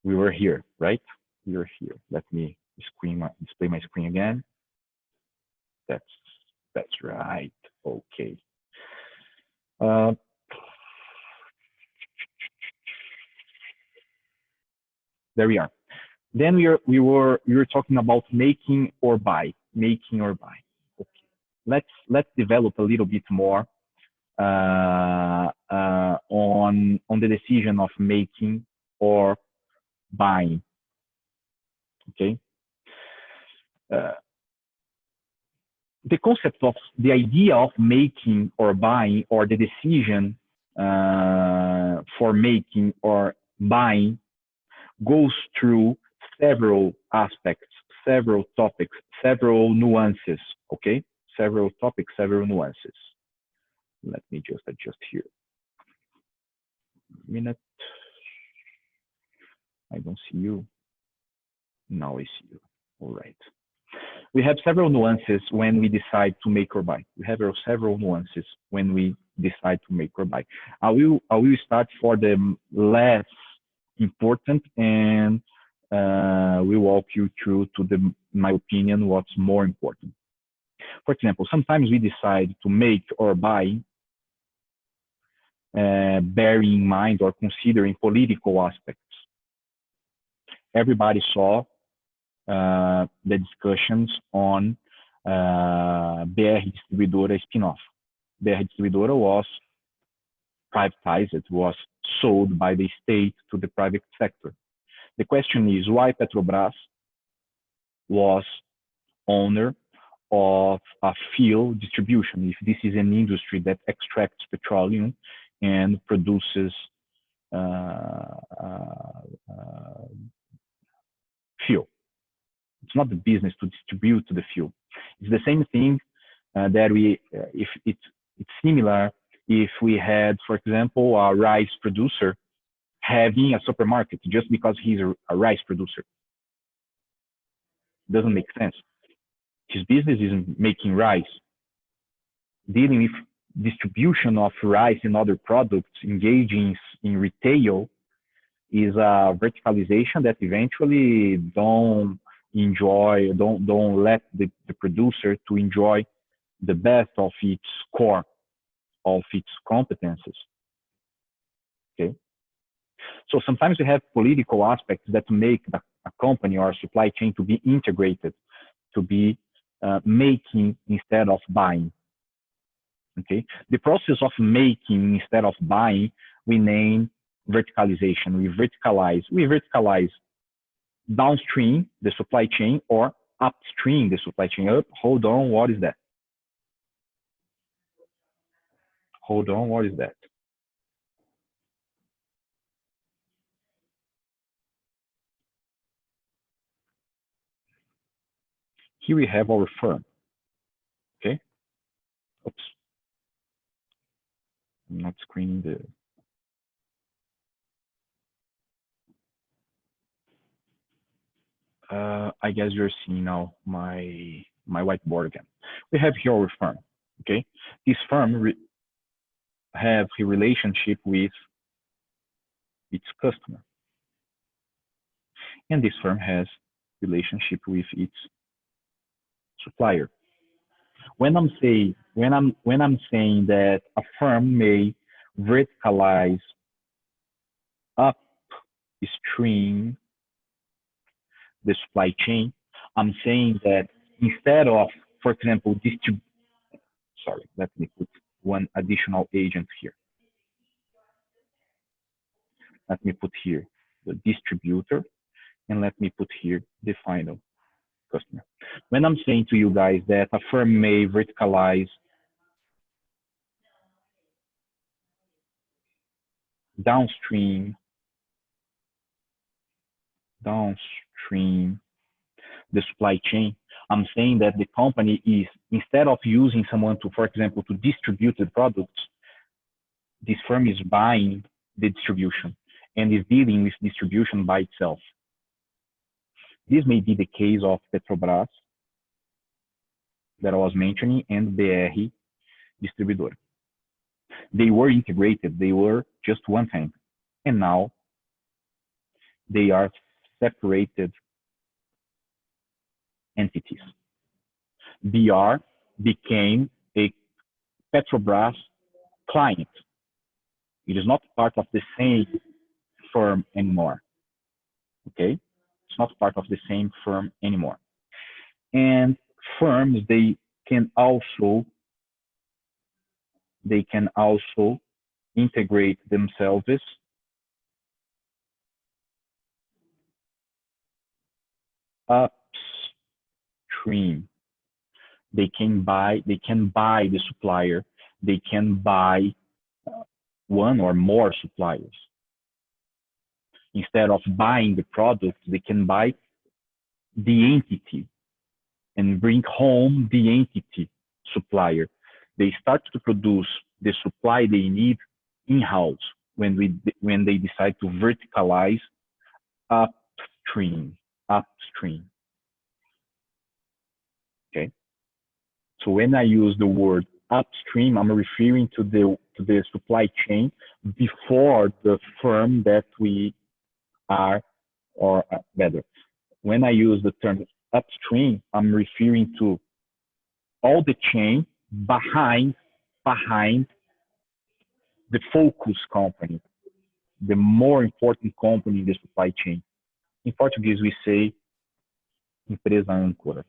We were here, right? We were here. Let me display my screen again. That's right. Okay. There we are. Then we were talking about making or buy. Okay. Let's develop a little bit more on the decision of making or buying. Okay. The concept of the idea of making or buying, or the decision for making or buying, goes through several aspects, several topics, several nuances. Okay, several topics, several nuances. Let me just adjust here. A minute. I don't see you. Now I see you. All right. We have several nuances when we decide to make or buy. We have several nuances when we decide to make or buy. I will start for the less important, and we walk you through to my opinion, what's more important. For example, sometimes we decide to make or buy bearing in mind or considering political aspects. Everybody saw the discussions on BR Distribuidora spin-off. BR Distribuidora was privatized, it was sold by the state to the private sector. The question is why Petrobras was owner of a fuel distribution, if this is an industry that extracts petroleum and produces fuel. It's not the business to distribute the fuel. It's the same thing that if it's similar if we had, for example, a rice producer having a supermarket just because he's a rice producer. Doesn't make sense. His business is making rice, dealing with distribution of rice and other products, engaging in retail, is a verticalization that eventually don't let the producer to enjoy the best of its core, of its competences. Okay. So sometimes we have political aspects that make a company or a supply chain to be integrated, to be making instead of buying. Okay. The process of making instead of buying, we name verticalization. We verticalize downstream the supply chain or upstream the supply chain. Hold on, what is that? Hold on, what is that? Here we have our firm. Okay. Oops. I'm not screening the. I guess you're seeing now my whiteboard again. We have here our firm. Okay. This firm have a relationship with its customer, and this firm has relationship with its supplier. When I'm saying that a firm may verticalize upstream the supply chain, I'm saying that instead of, for example, let me put one additional agent here. Let me put here the distributor, and let me put here the final customer. When I'm saying to you guys that a firm may verticalize downstream the supply chain, I'm saying that the company is, instead of using someone to, for example, to distribute the products, this firm is buying the distribution and is dealing with distribution by itself. This may be the case of Petrobras that I was mentioning and BR Distribuidora. They were integrated, they were just one thing, and now they are separated entities. BR became a Petrobras client. It is not part of the same firm anymore. Okay, it's not part of the same firm anymore. And firms, they can also integrate themselves upstream. They can buy the supplier. They can buy one or more suppliers. Instead of buying the product, they can buy the entity and bring home the entity supplier. They start to produce the supply they need in-house when they decide to verticalize upstream. Okay. So when I use the word upstream, I'm referring to the supply chain before the firm that we are, or better, when I use the term upstream, I'm referring to all the chain behind the focus company, the more important company in the supply chain. In Portuguese, we say empresa âncora.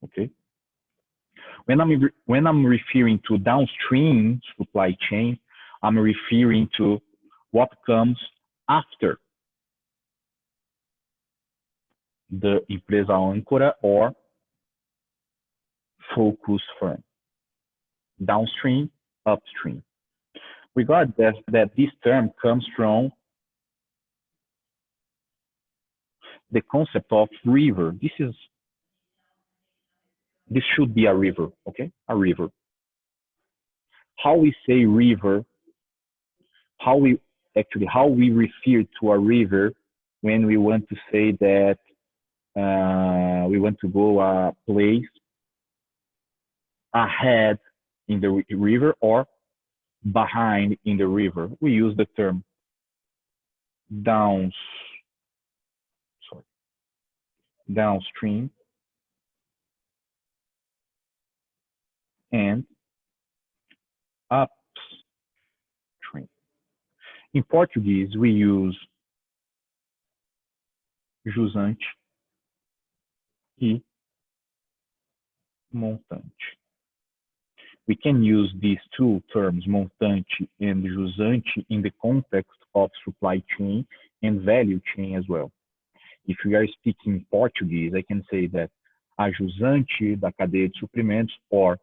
Okay. When I'm referring to downstream supply chain, I'm referring to what comes after the empresa âncora or focus firm. Downstream, upstream. Regard that this term comes from the concept of river. This should be a river, okay? A river. How we say river, how we refer to a river when we want to say that we want to go a place ahead in the river or behind in the river. We use the term downstream and upstream. In Portuguese, we use jusante e montante. We can use these two terms, montante and jusante, in the context of supply chain and value chain as well. If we are speaking Portuguese, I can say that a jusante da cadeia de suprimentos or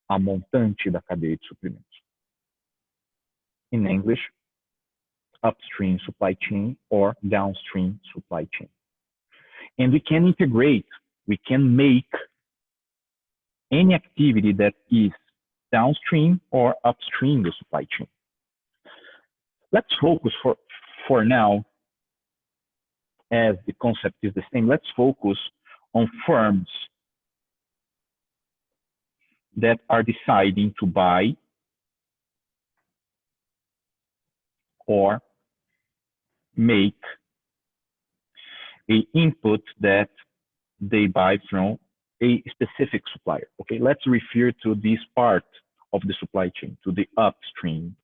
a montante da cadeia de suprimentos. In English, upstream supply chain or downstream supply chain. And we can integrate, we can make any activity that is downstream or upstream the supply chain. Let's focus for now, as the concept is the same, let's focus on firms that are deciding to buy or make a input that they buy from a specific supplier. Okay, let's refer to this part of the supply chain, to the upstream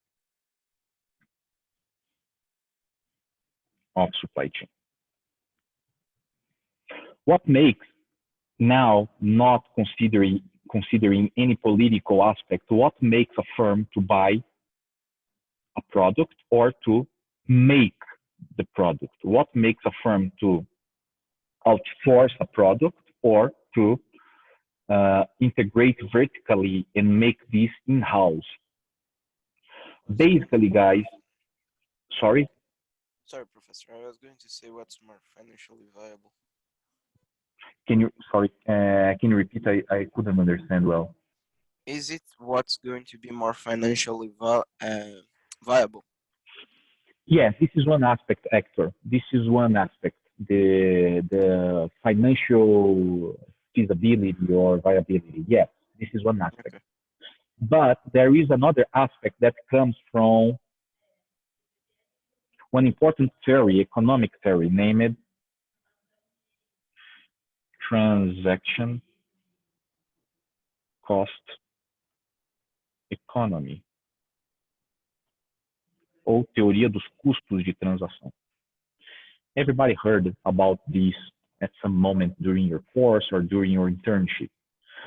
of supply chain. What makes, now not considering any political aspect, what makes a firm to buy a product or to make the product? What makes a firm to outsource a product or to integrate vertically and make this in-house? Basically, guys, sorry? Sorry, Professor. I was going to say what's more financially viable. Can you repeat? I couldn't understand well. Is it what's going to be more financially viable? Yes, this is one aspect, Hector. This is one aspect, the financial feasibility or viability. Yes, this is one aspect. Okay. But there is another aspect that comes from one important theory, economic theory, named transaction cost economy, ou teoria dos custos de transação. Everybody heard about this at some moment during your course or during your internship.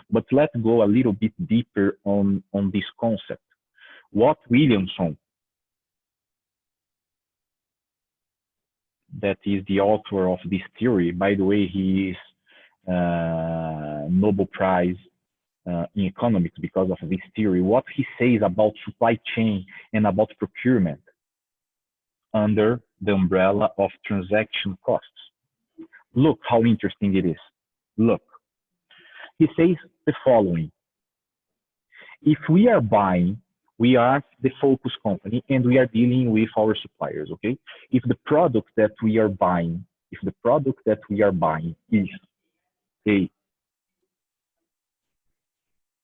But let's go a little bit deeper on this concept. Watt Williamson, that is the author of this theory, by the way, he is Nobel Prize in economics because of this theory. What he says about supply chain and about procurement under the umbrella of transaction costs. Look how interesting it is. Look, he says the following. If we are buying, we are the focus company and we are dealing with our suppliers, okay? If the product that we are buying, is a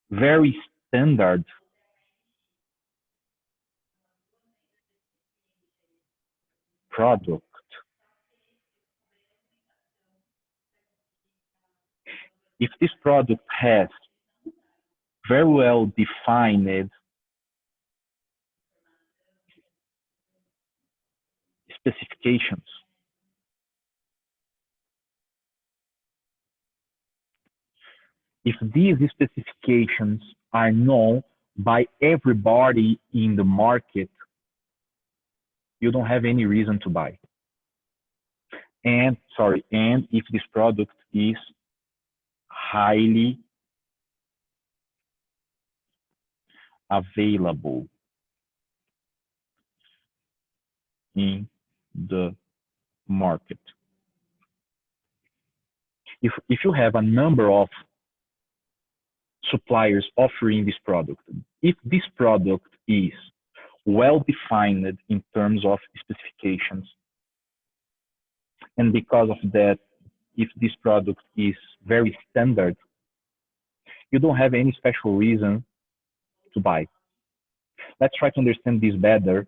very standard product, if this product has very well defined specifications, if these specifications are known by everybody in the market, you don't have any reason to buy. And if this product is highly available in the market. If you have a number of suppliers offering this product, if this product is well defined in terms of specifications, and because of that, if this product is very standard, You don't have any special reason to buy. Let's try to understand this better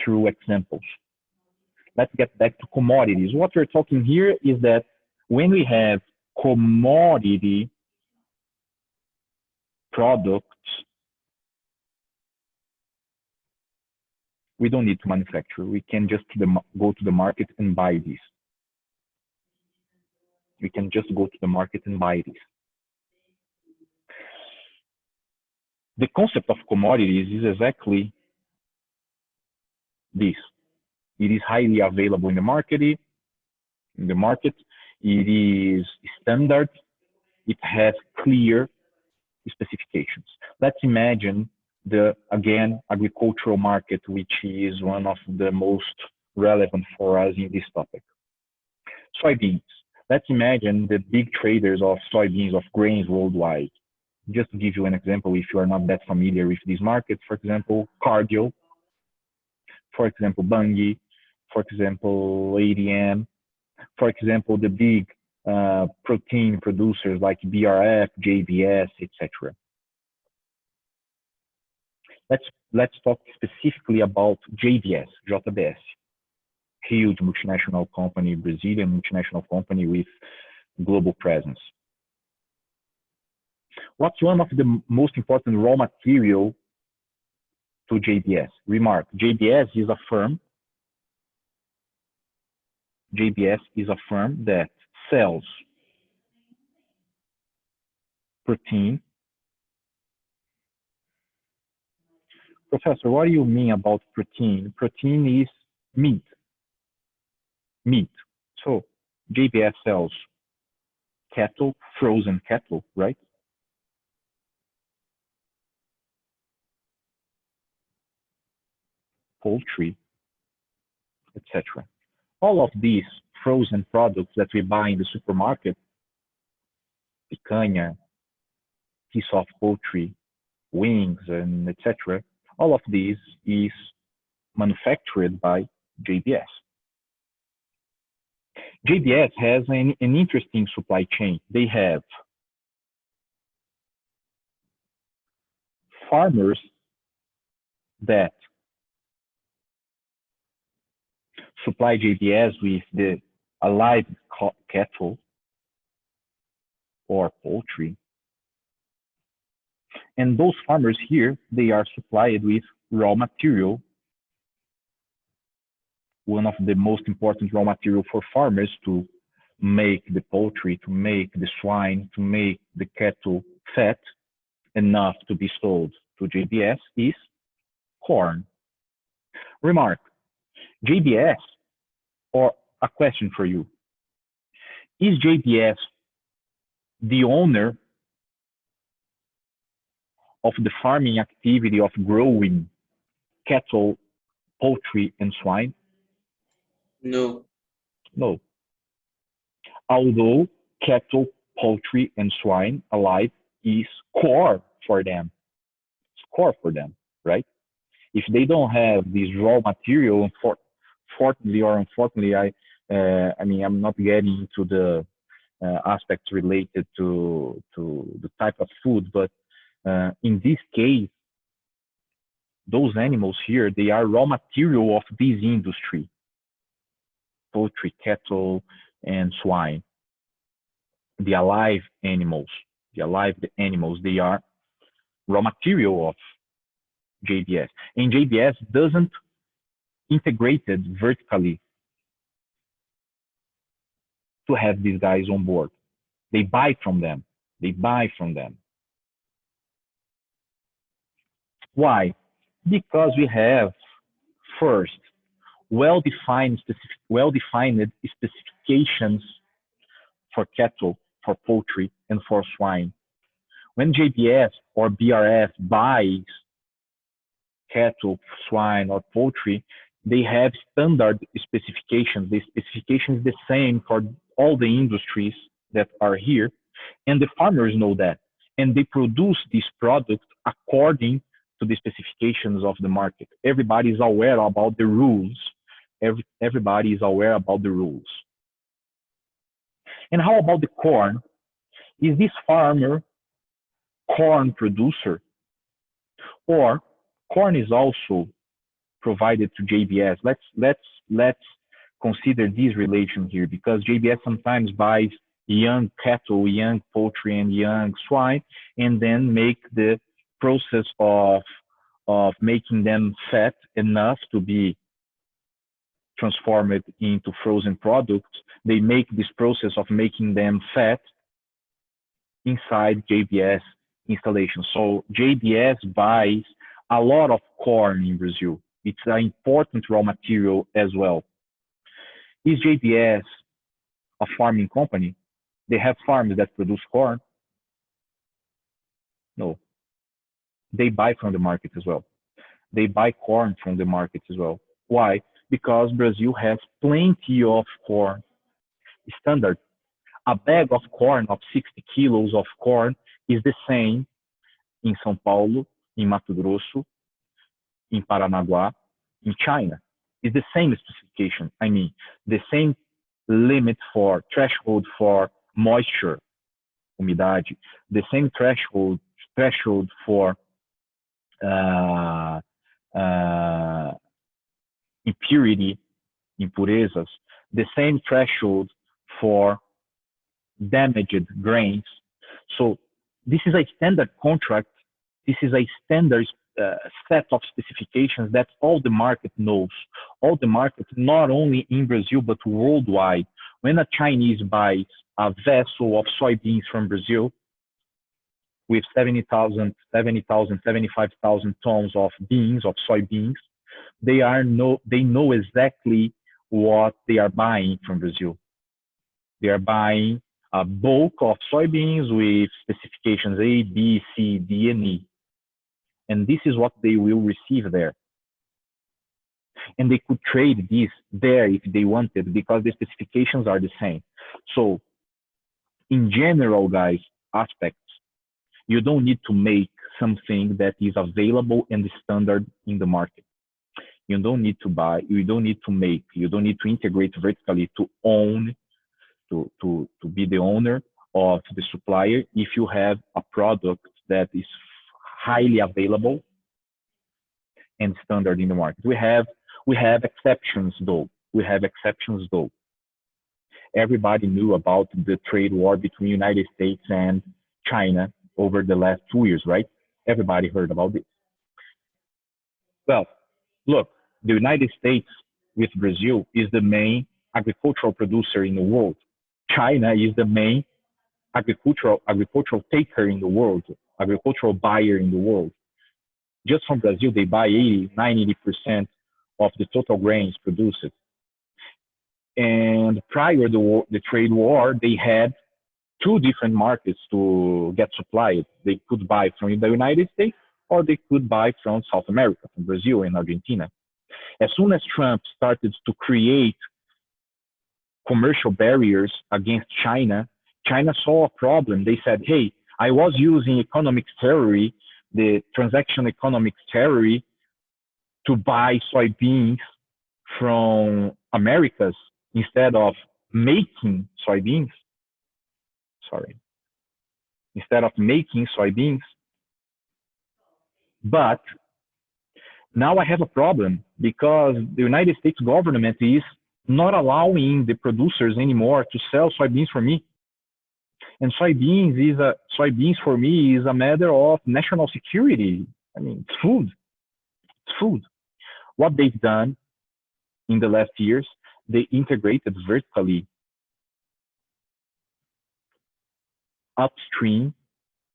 through examples. Let's get back to commodities. What we're talking here is that when we have commodity products, we don't need to manufacture. We can just go to the market and buy these. We can just go to the market and buy these. The concept of commodities is exactly this. It is highly available in the market. It is standard. It has clear specifications. Let's imagine again, agricultural market, which is one of the most relevant for us in this topic. Soybeans. Let's imagine the big traders of soybeans, of grains worldwide. Just to give you an example, if you are not that familiar with these markets, for example, Cargill, for example, Bunge, for example, ADM, for example, the big protein producers like BRF, JBS, etc. Let's talk specifically about JBS, huge multinational company, Brazilian multinational company with global presence. What's one of the most important raw material to JBS? Remark, JBS is a firm that sells protein. Professor, what do you mean about protein? Protein is meat. So JBS sells cattle, frozen cattle, right? Poultry, etc. All of these frozen products that we buy in the supermarket, picanha, piece of poultry, wings, and etc. All of these is manufactured by JBS. JBS has an interesting supply chain. They have farmers that supply JBS with the alive cattle or poultry. And those farmers here, they are supplied with raw material. One of the most important raw material for farmers to make the poultry, to make the swine, to make the cattle fat enough to be sold to JBS is corn. Remark, JBS, or a question for you, is JBS the owner of the farming activity of growing cattle, poultry, and swine? No. No. Although cattle, poultry, and swine alive is core for them. It's core for them, right? If they don't have this raw material, fortunately or unfortunately, I mean, I'm not getting into the aspects related to the type of food, but in this case, those animals here, they are raw material of this industry, poultry, cattle, and swine. The alive animals, they are raw material of JBS. And JBS doesn't integrate it vertically to have these guys on board. They buy from them. Why? Because we have, first, well-defined specifications for cattle, for poultry, and for swine. When JBS or BRF buys cattle, swine, or poultry, they have standard specifications. The specification is the same for all the industries that are here, and the farmers know that, and they produce these products according to the specifications of the market. Everybody is aware about the rules. Everybody is aware about the rules. And how about the corn? Is this farmer corn producer, or corn is also provided to JBS. Let's consider this relation here, because JBS sometimes buys young cattle, young poultry, and young swine, and then make the process of making them fat enough to be transformed into frozen products. They make this process of making them fat inside JBS installation. So JBS buys a lot of corn in Brazil. It's an important raw material as well. Is JBS a farming company? They have farms that produce corn? No. They buy from the market as well. They buy corn from the market as well. Why? Because Brazil has plenty of corn. Standard. A bag of corn of 60 kilos of corn is the same in São Paulo, in Mato Grosso, in Paranaguá, in China. It's the same specification. I mean, the same limit for threshold for moisture, umidade, the same threshold for impurity, impurezas, the same threshold for damaged grains. So this is a standard contract. This is a standard set of specifications that all the market knows. All the market, not only in Brazil, but worldwide. When a Chinese buys a vessel of soybeans from Brazil with 75,000 tons of beans, of soybeans, they know exactly what they are buying from Brazil. They are buying a bulk of soybeans with specifications A, B, C, D, and E. And this is what they will receive there. And they could trade this there if they wanted, because the specifications are the same. So in general, guys, aspects, you don't need to make something that is available and standard in the market. You don't need to buy, you don't need to make, you don't need to integrate vertically to own, to be the owner of the supplier if you have a product that is highly available and standard in the market. We have exceptions though. Everybody knew about the trade war between the United States and China over the last 2 years, right? Everybody heard about this. Well, look, the United States with Brazil is the main agricultural producer in the world. China is the main agricultural taker in the world, agricultural buyer in the world. Just from Brazil, they buy 80% of the total grains produced. And prior to the trade war, they had two different markets to get supplied. They could buy from the United States, or they could buy from South America, from Brazil and Argentina. As soon as Trump started to create commercial barriers against China, China saw a problem. They said, hey, I was using economic theory, the transaction economics theory, to buy soybeans from Americas instead of making soybeans. But now I have a problem because the United States government is not allowing the producers anymore to sell soybeans for me. And soybeans for me is a matter of national security. I mean, it's food. It's food. What they've done in the last years, they integrated vertically upstream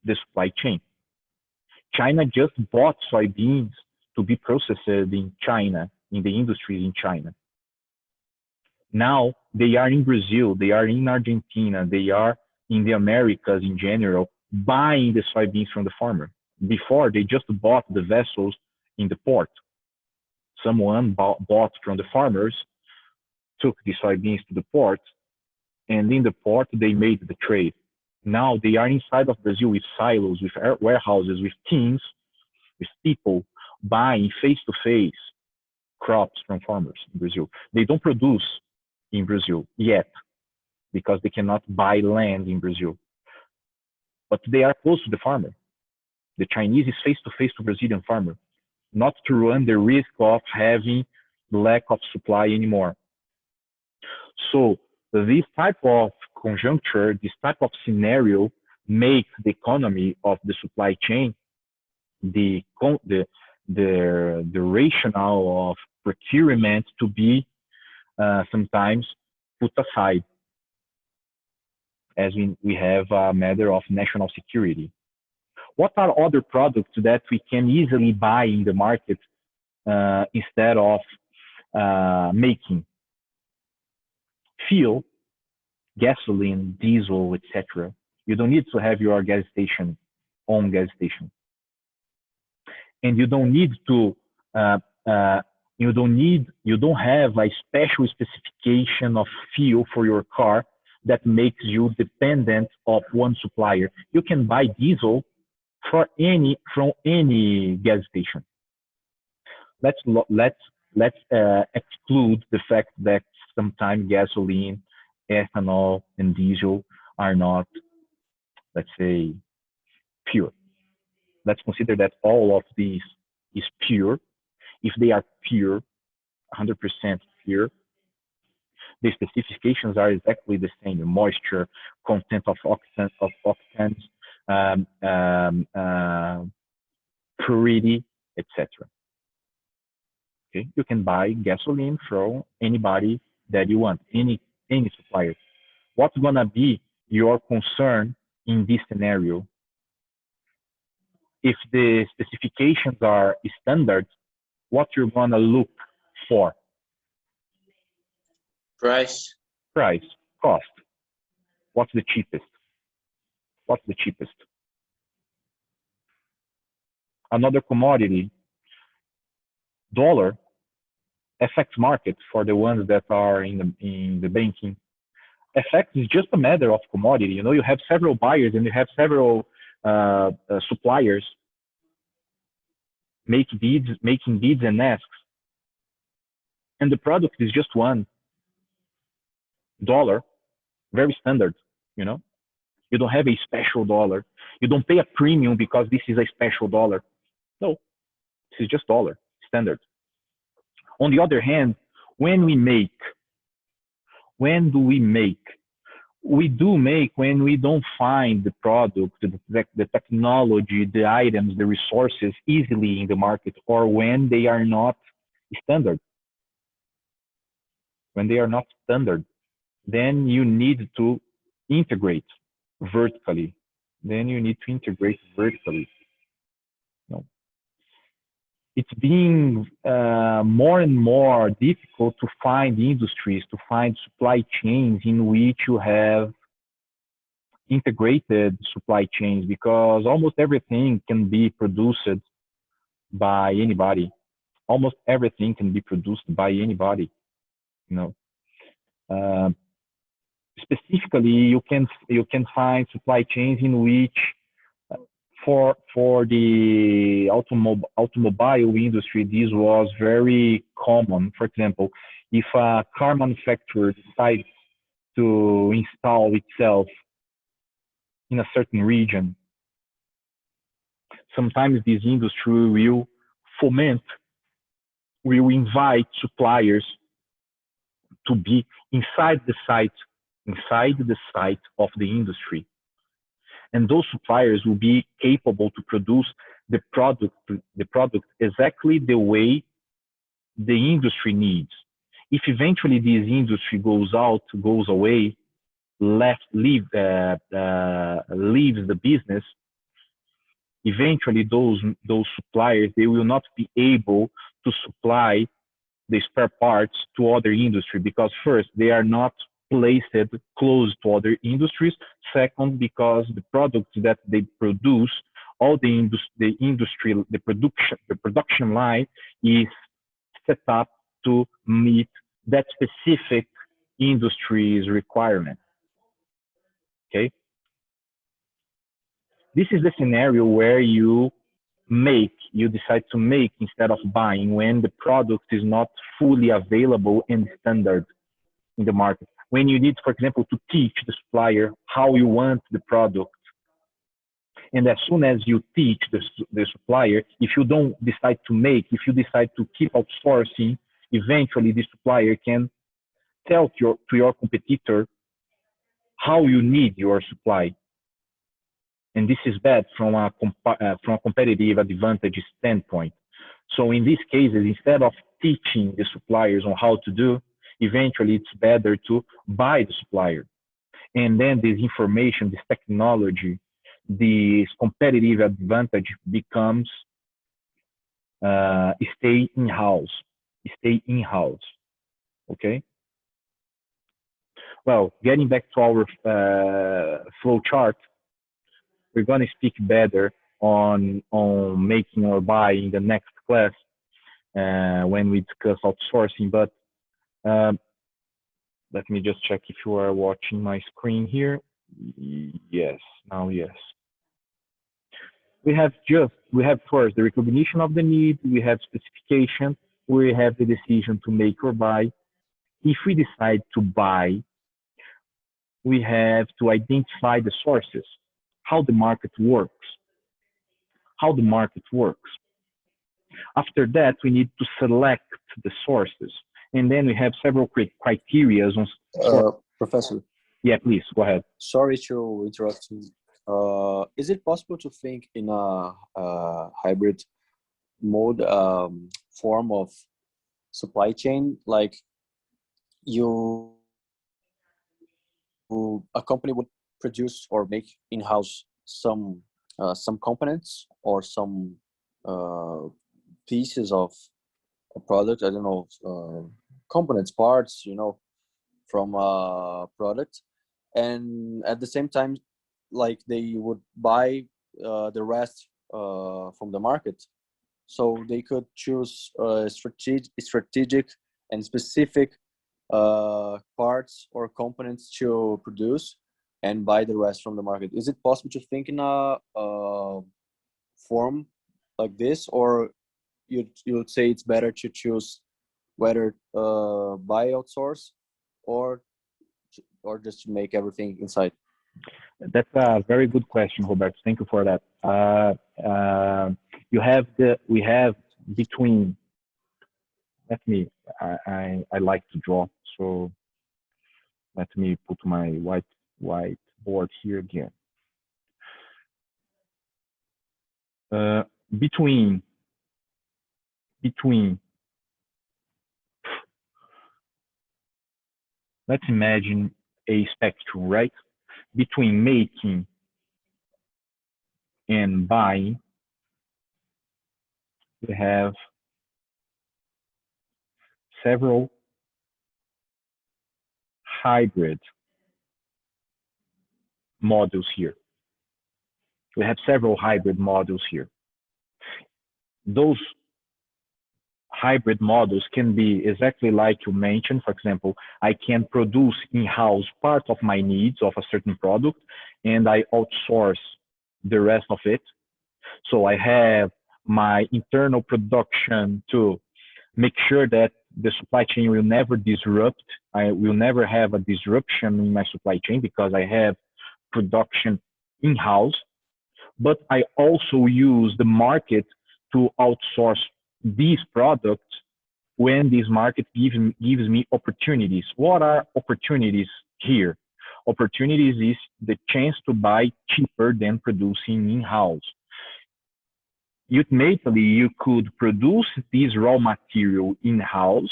the supply chain. China just bought soybeans to be processed in China, in the industries in China. Now they are in Brazil, they are in Argentina, they are in the Americas in general, buying the soybeans from the farmer. Before, they just bought the vessels in the port. Someone bought from the farmers, took the soybeans to the port, and in the port, they made the trade. Now they are inside of Brazil with silos, with warehouses, with teams, with people buying face-to-face crops from farmers in Brazil. They don't produce in Brazil yet because they cannot buy land in Brazil. But they are close to the farmer. The Chinese is face-to-face to Brazilian farmer, not to run the risk of having lack of supply anymore. So this type of conjuncture, this type of scenario makes the economy of the supply chain, the rationale of procurement to be sometimes put aside, as we have a matter of national security. What are other products that we can easily buy in the market instead of making? Fuel, gasoline, diesel, etc. You don't need to have your own gas station, and you don't need to. You don't have a special specification of fuel for your car that makes you dependent of one supplier. You can buy diesel from any gas station. Let's exclude the fact that sometimes gasoline, ethanol, and diesel are not, let's say, pure. Let's consider that all of these is pure. If they are pure, 100% pure, the specifications are exactly the same: moisture, content of octans, purity, etc. Okay, you can buy gasoline from anybody that you want, any supplier. What's gonna be your concern in this scenario? If the specifications are standard, what you're gonna look for? Price. Price, cost. What's the cheapest? What's the cheapest? Another commodity, dollar, FX market for the ones that are in the banking. FX is just a matter of commodity. You know, you have several buyers and you have several suppliers making bids and asks, and the product is just one dollar, very standard. You know, you don't have a special dollar. You don't pay a premium because this is a special dollar. No, this is just dollar, standard. On the other hand, when do we make? We do make when we don't find the product, the technology, the items, the resources easily in the market, or when they are not standard. When they are not standard, then you need to integrate vertically. No. It's being more and more difficult to find industries, to find supply chains in which you have integrated supply chains, because almost everything can be produced by anybody. Almost everything can be produced by anybody. You know, specifically, you can find supply chains in which for the automobile industry, this was very common. For example, if a car manufacturer decides to install itself in a certain region, sometimes this industry will invite suppliers to be inside the site of the industry. And those suppliers will be capable to produce the product exactly the way the industry needs. If eventually this industry goes away, leaves the business, eventually those suppliers, they will not be able to supply the spare parts to other industry, because first, they are not placed close to other industries. Second, because the products that they produce, all the production line is set up to meet that specific industry's requirement. Okay. This is the scenario where you decide to make instead of buying, when the product is not fully available and standard in the market. When you need, for example, to teach the supplier how you want the product. And as soon as you teach the supplier, if you don't decide to make, if you decide to keep outsourcing, eventually the supplier can tell to your competitor how you need your supply. And this is bad from a competitive advantage standpoint. So in these cases, instead of teaching the suppliers on how to do, eventually it's better to buy the supplier. And then this information, this technology, this competitive advantage becomes stay in-house, okay? Well, getting back to our flow chart, we're going to speak better on making or buying in the next class when we discuss outsourcing. But let me just check if you are watching my screen here. Yes, now yes. We have first the recognition of the need, we have specification, we have the decision to make or buy. If we decide to buy, we have to identify the sources, how the market works. After that, we need to select the sources. And then we have several criteria on Professor. Yeah, please, go ahead. Sorry to interrupt you. Is it possible to think in a hybrid mode form of supply chain, like a company would produce or make in-house some components or some pieces of a product, I don't know, components, parts, from a product, and at the same time, like they would buy the rest from the market, so they could choose strategic and specific parts or components to produce and buy the rest from the market. Is it possible to think in a form like this, or you'd say it's better to choose whether buy outsource or just to make everything inside? That's a very good question, Roberto. Thank you for that. We have between. I like to draw, so let me put my whiteboard here again. Between let's imagine a spectrum, right? Between making and buying, we have several hybrid models here. Those hybrid models can be exactly like you mentioned. For example, I can produce in-house part of my needs of a certain product and I outsource the rest of it. So I have my internal production to make sure that the supply chain will never disrupt. I will never have a disruption in my supply chain because I have production in-house. But I also use the market to outsource these products when this market gives me opportunities. What are opportunities here? Opportunities is the chance to buy cheaper than producing in-house. Ultimately, you could produce this raw material in-house,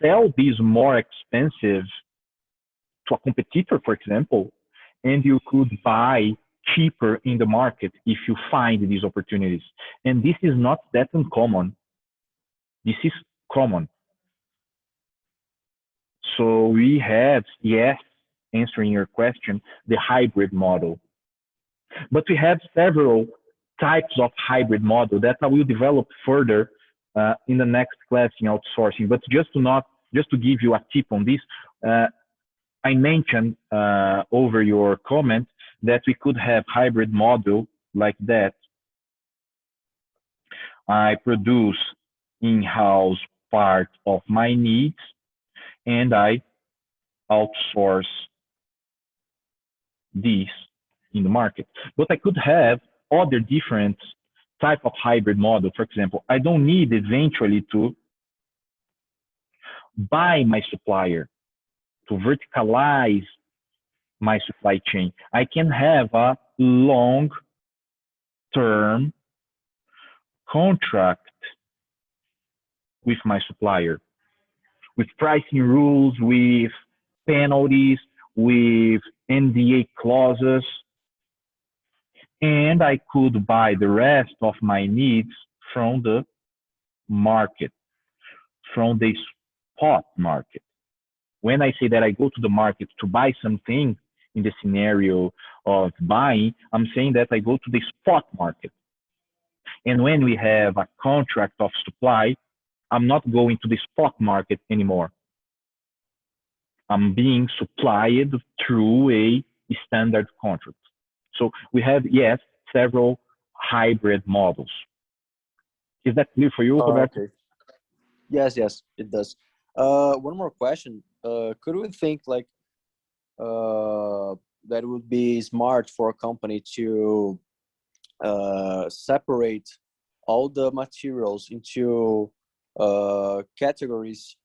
sell this more expensive to a competitor, for example, and you could buy cheaper in the market if you find these opportunities. And this is not that uncommon. This is common. So we have, yes, answering your question, the hybrid model. But we have several types of hybrid model that I will develop further in the next class in outsourcing. But just to give you a tip on this, I mentioned over your comment that we could have hybrid model like that. I produce in-house part of my needs and I outsource these in the market. But I could have other different type of hybrid model. For example, I don't need eventually to buy my supplier, to verticalize my supply chain. I can have a long-term contract with my supplier, with pricing rules, with penalties, with NDA clauses, and I could buy the rest of my needs from the market, from the spot market. When I say that I go to the market to buy something in the scenario of buying, I'm saying that I go to the spot market. And when we have a contract of supply, I'm not going to the spot market anymore. I'm being supplied through a standard contract. So we have, yes, several hybrid models. Is that clear for you, Roberto? Okay. Yes, it does. One more question. Could we think like that it would be smart for a company to separate all the materials into categories,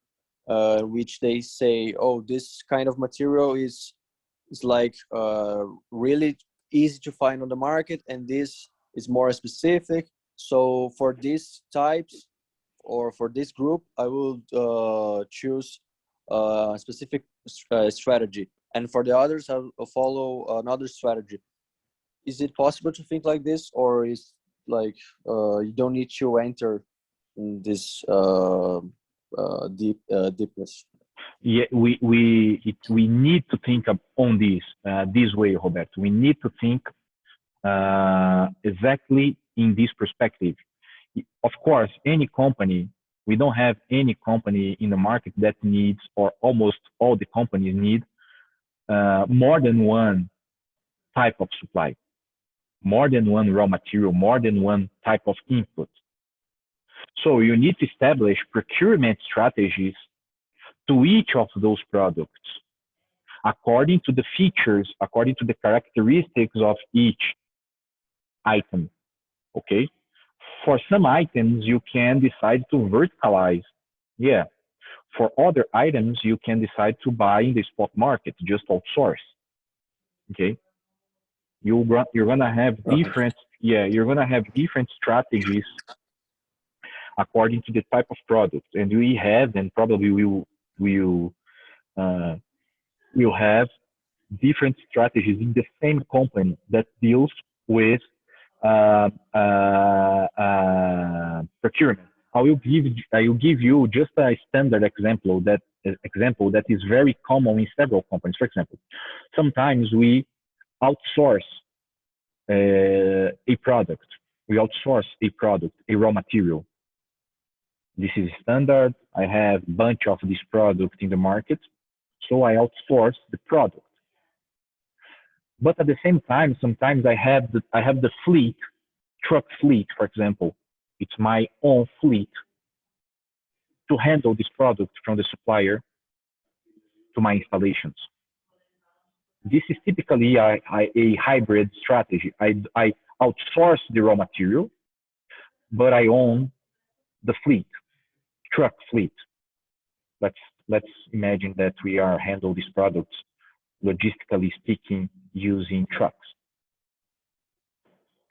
which they say, oh, this kind of material is like really easy to find on the market, and this is more specific. So for these types or for this group, I will choose a specific strategy, and for the others, I'll follow another strategy. Is it possible to think like this, or is like you don't need to enter in this deepness? Yeah, we need to think on this way, Roberto. We need to think exactly in this perspective. Of course, any company, we don't have any company in the market that needs, or almost all the companies need, more than one type of supply, more than one raw material, more than one type of input. So you need to establish procurement strategies to each of those products, according to the features, according to the characteristics of each item, okay? For some items, you can decide to verticalize. Yeah. For other items, you can decide to buy in the spot market, just outsource, okay? You're gonna have different, you're gonna have different strategies according to the type of product. And we have, and probably we'll have different strategies in the same company that deals with procurement. I will give you just a standard example that is very common in several companies. For example, sometimes we outsource a product. We outsource a product, a raw material. This is standard. I have a bunch of this product in the market, so I outsource the product. But at the same time, sometimes I have the fleet, truck fleet, for example. It's my own fleet to handle this product from the supplier to my installations. This is typically a hybrid strategy. I outsource the raw material, but I own the fleet, truck fleet. Let's imagine that we are handling these products, logistically speaking, using trucks.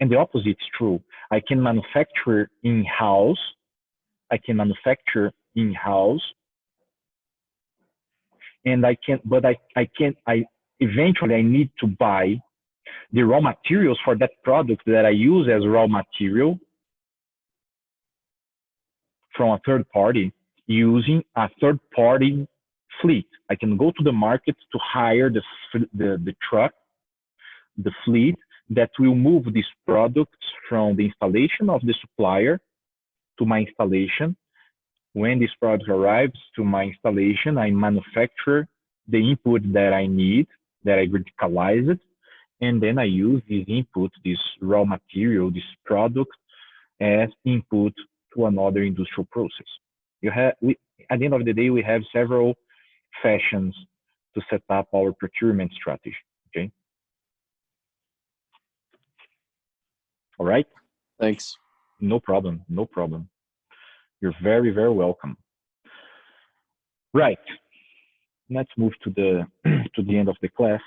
And the opposite is true. I can manufacture in-house. And eventually I need to buy the raw materials for that product that I use as raw material from a third party, using a third party fleet. I can go to the market to hire the truck, the fleet that will move these products from the installation of the supplier to my installation. When this product arrives to my installation, I manufacture the input that I need, that I verticalize it, and then I use this input, this raw material, this product as input to another industrial process. At the end of the day, we have several fashions to set up our procurement strategy, okay? All right? Thanks. No problem. No problem. You're very, very welcome. Right. Let's move to the to the end of the class.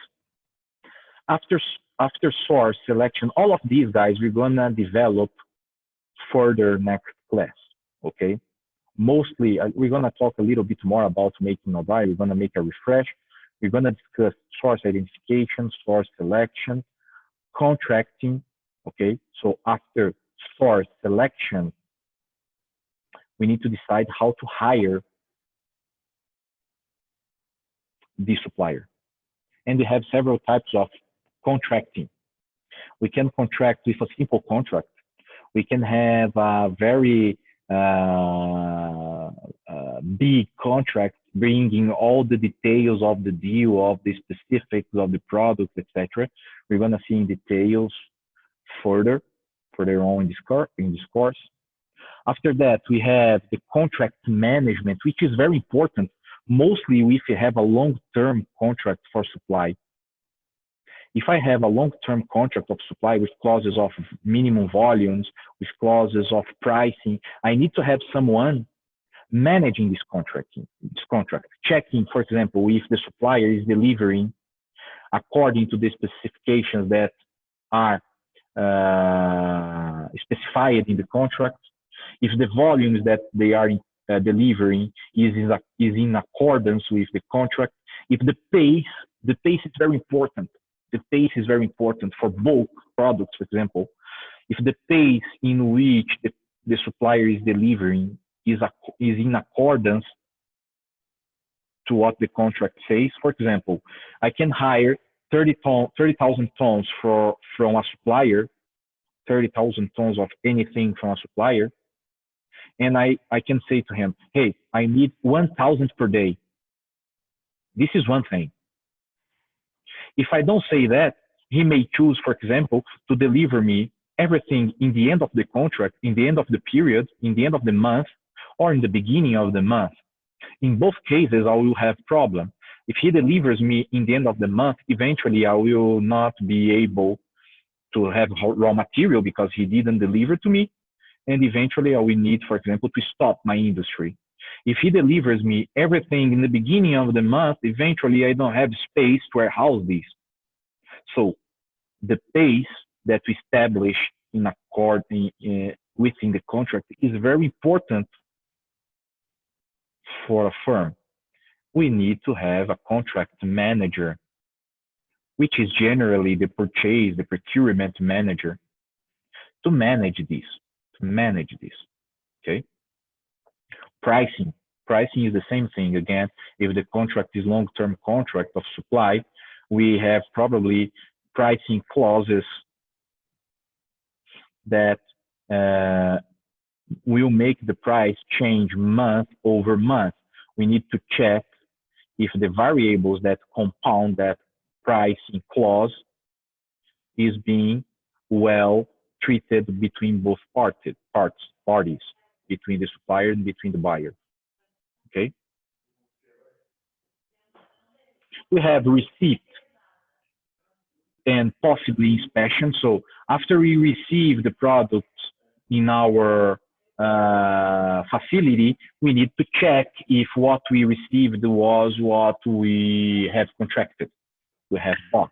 After after source selection, all of these guys we're gonna develop further next class. Okay. Mostly, we're gonna talk a little bit more about making a buy. We're gonna make a refresh. We're gonna discuss source identification, source selection, contracting. Okay. So after source selection, we need to decide how to hire the supplier. And we have several types of contracting. We can contract with a simple contract. We can have a very big contract bringing all the details of the deal, of the specifics of the product, etc. We're going to see in details further on in this course. After that, we have the contract management, which is very important, mostly if you have a long-term contract for supply. If I have a long-term contract of supply with clauses of minimum volumes, with clauses of pricing, I need to have someone managing this contract, checking, for example, if the supplier is delivering according to the specifications that are specified in the contract, if the volumes that they are delivering is in accordance with the contract, if the pace is very important. The pace is very important for bulk products, for example. If the pace in which the supplier is delivering is in accordance to what the contract says, for example, I can hire 30,000 tons from a supplier, 30,000 tons of anything from a supplier, and I can say to him, hey, I need 1,000 per day. This is one thing. If I don't say that, he may choose, for example, to deliver me everything in the end of the contract, in the end of the period, in the end of the month, or in the beginning of the month. In both cases, I will have problem. If he delivers me in the end of the month, eventually I will not be able to have raw material because he didn't deliver to me. And eventually I will need, for example, to stop my industry. If he delivers me everything in the beginning of the month, eventually I don't have space to warehouse this. So the pace that we establish in accord within the contract is very important for a firm. We need to have a contract manager, which is generally the procurement manager, to manage this. Okay. Pricing is the same thing. Again, if the contract is long-term contract of supply, we have probably pricing clauses that will make the price change month over month. We need to check if the variables that compound that pricing clause is being well treated between both parties, between the supplier and between the buyer. Okay. We have receipt and possibly inspection. So after we receive the product in our facility, we need to check if what we received was what we have contracted, we have bought.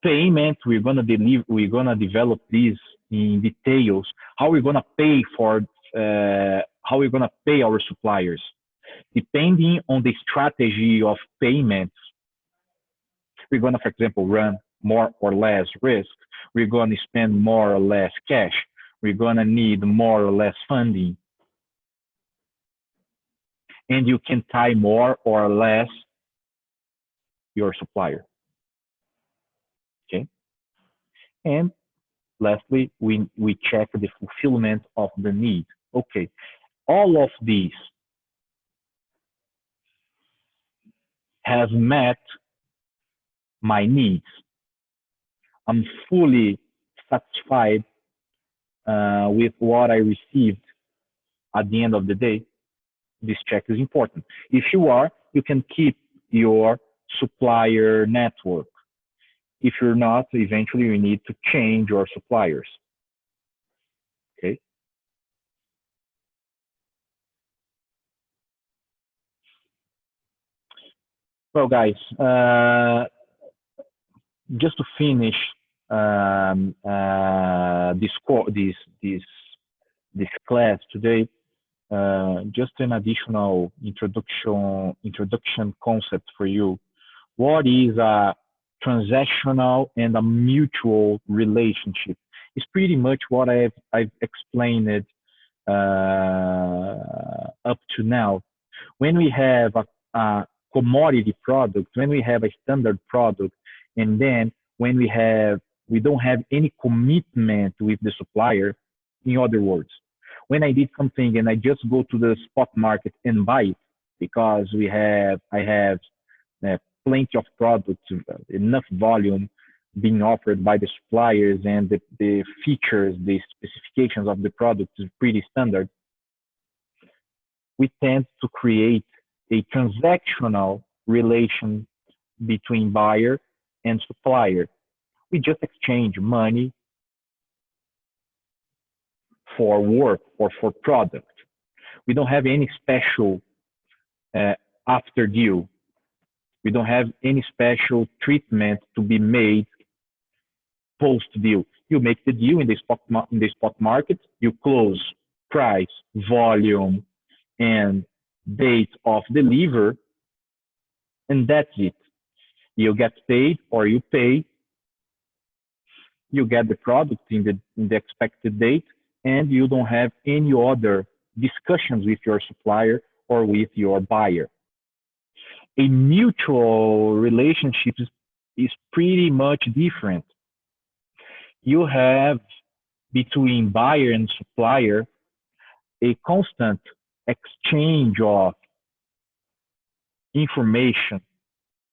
Payment, we're gonna develop this in details. How we're gonna pay how we're gonna pay our suppliers, depending on the strategy of payments. We're gonna, for example, run more or less risk. We're gonna spend more or less cash. We're gonna need more or less funding. And you can tie more or less your supplier. Okay. And lastly, we check the fulfillment of the need. Okay. All of these have met my needs. I'm fully satisfied with what I received at the end of the day. This check is important. If you are, you can keep your supplier network. If you're not, eventually you need to change your suppliers. Okay. Well, guys, just to finish this class today, just an additional introduction concept for you. What is a transactional and a mutual relationship? It's pretty much what I've explained it up to now. When we have a commodity product, when we have a standard product, and then when we don't have any commitment with the supplier, in other words, when I did something and I just go to the spot market and buy it because I have plenty of products, enough volume being offered by the suppliers, and the features, the specifications of the product is pretty standard, we tend to create a transactional relation between buyer and supplier. We just exchange money for work or for product. We don't have any special after deal. We don't have any special treatment to be made post deal. You make the deal in the spot market. You close price, volume, and date of deliver, and that's it. You get paid or you pay. You get the product in the expected date, and you don't have any other discussions with your supplier or with your buyer. A mutual relationship is pretty much different. You have between buyer and supplier a constant exchange of information,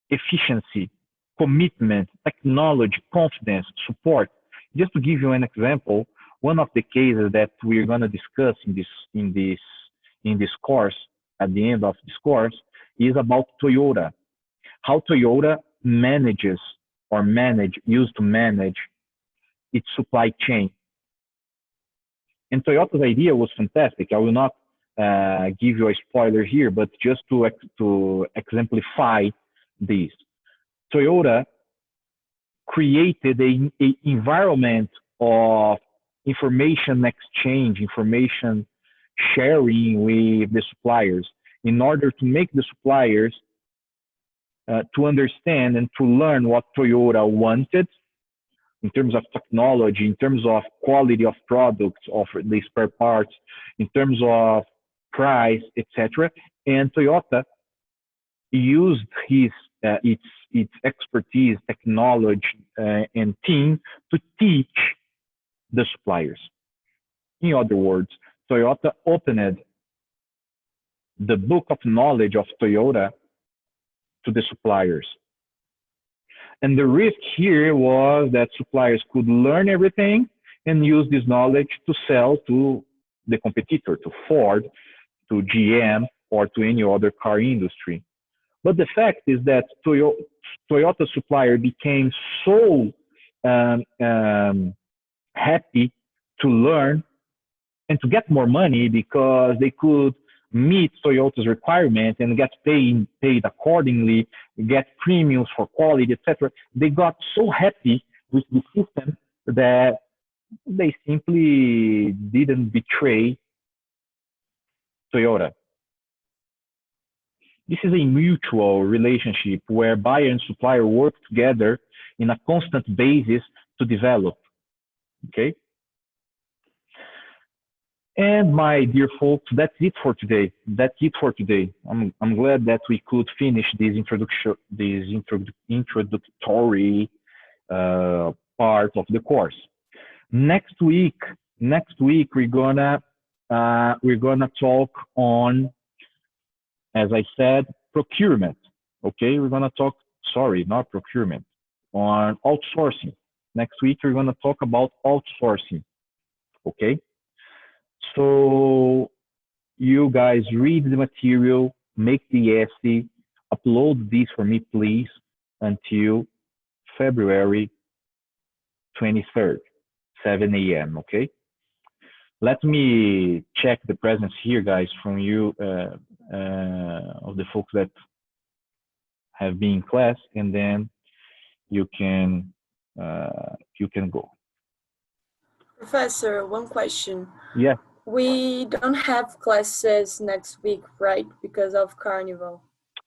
efficiency, commitment, technology, confidence, support. Just to give you an example, one of the cases that we're going to discuss in this course, at the end of this course, is about Toyota. How Toyota used to manage its supply chain. And Toyota's idea was fantastic. I will not give you a spoiler here, but just to exemplify this, Toyota created an environment of information exchange, information sharing with the suppliers in order to make the suppliers to understand and to learn what Toyota wanted in terms of technology, in terms of quality of products, of the spare parts, in terms of price, etc. And Toyota used its expertise, technology, and team to teach the suppliers. In other words, Toyota opened the book of knowledge of Toyota to the suppliers. And the risk here was that suppliers could learn everything and use this knowledge to sell to the competitor, to Ford, to GM, or to any other car industry. But the fact is that Toyota supplier became so happy to learn and to get more money because they could meet Toyota's requirement and get paid accordingly, get premiums for quality, etc. They got so happy with the system that they simply didn't betray Toyota. This is a mutual relationship where buyer and supplier work together in a constant basis to develop. Okay? And my dear folks, that's it for today. That's it for today. I'm glad that we could finish this introductory part of the course. Next week we're gonna talk on, as I said, procurement. Okay, we're gonna talk. Sorry, not procurement. On outsourcing. Next week we're gonna talk about outsourcing. Okay. So you guys read the material, make the essay, upload this for me, please, until February 23rd, 7 a.m., okay? Let me check the presence here, guys, from you, of the folks that have been in class, and then you can go. Professor, one question. Yeah. We don't have classes next week, right? Because of Carnival.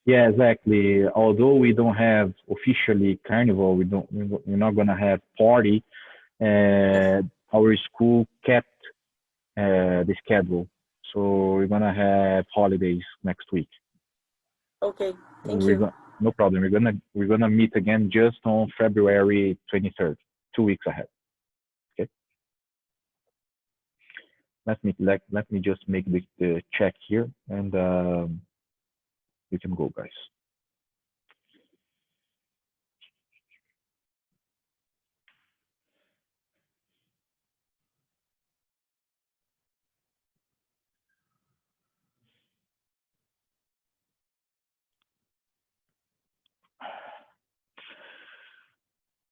Yeah, exactly. Although we don't have officially Carnival, we're not gonna have party. Our school kept the schedule, so we're gonna have holidays next week. Okay, thank you. No problem. We're gonna meet again just on February 23rd, 2 weeks ahead. Okay. Let me just make the check here, and you can go, guys.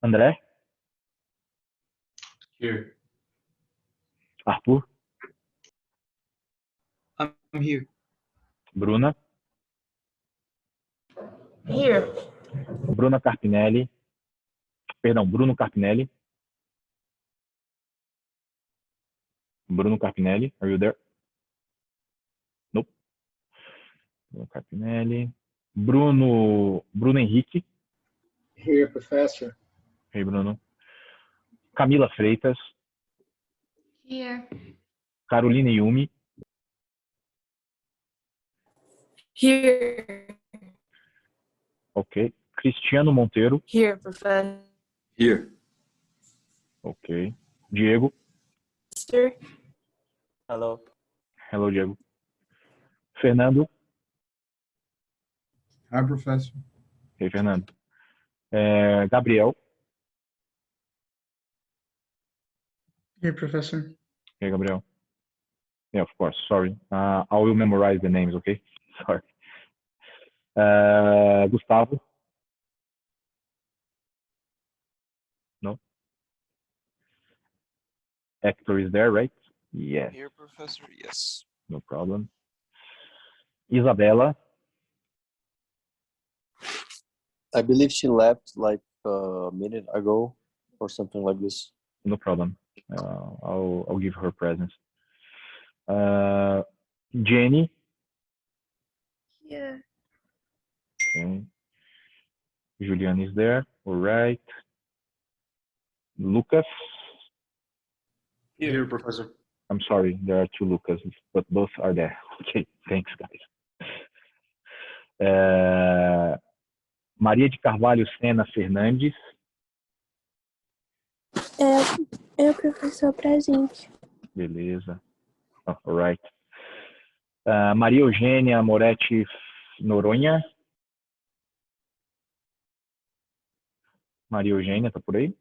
André? Here. Arthur? I'm here. Bruna? Here. Bruna Carpinelli. Perdão, Bruno Carpinelli. Bruno Carpinelli, are you there? Nope. Bruno Carpinelli. Bruno Henrique. Here, Professor. Hey, Bruno. Camila Freitas. Here. Carolina Yumi. Here. Ok. Cristiano Monteiro. Here, Professor. Here. Ok. Diego. Hello. Hello, Diego. Fernando. Hi, Professor. Hey, Fernando. Gabriel. Here, Professor. Hey, Gabriel. Yeah, of course. Sorry. I will memorize the names, okay? Sorry. Gustavo. No. Hector is there, right? Yes. Here, Professor, yes. No problem. Isabella. I believe she left like a minute ago or something like this. No problem. I'll give her presence. Jenny. Here. Okay. Julian is there. All right. Lucas. Here, Professor. I'm sorry, there are two Lucas, but both are there. Okay, thanks, guys. Maria de Carvalho Sena Fernandes. É o professor presente. Beleza. Oh, all right. Maria Eugênia Moretti Noronha. Maria Eugênia, tá por aí?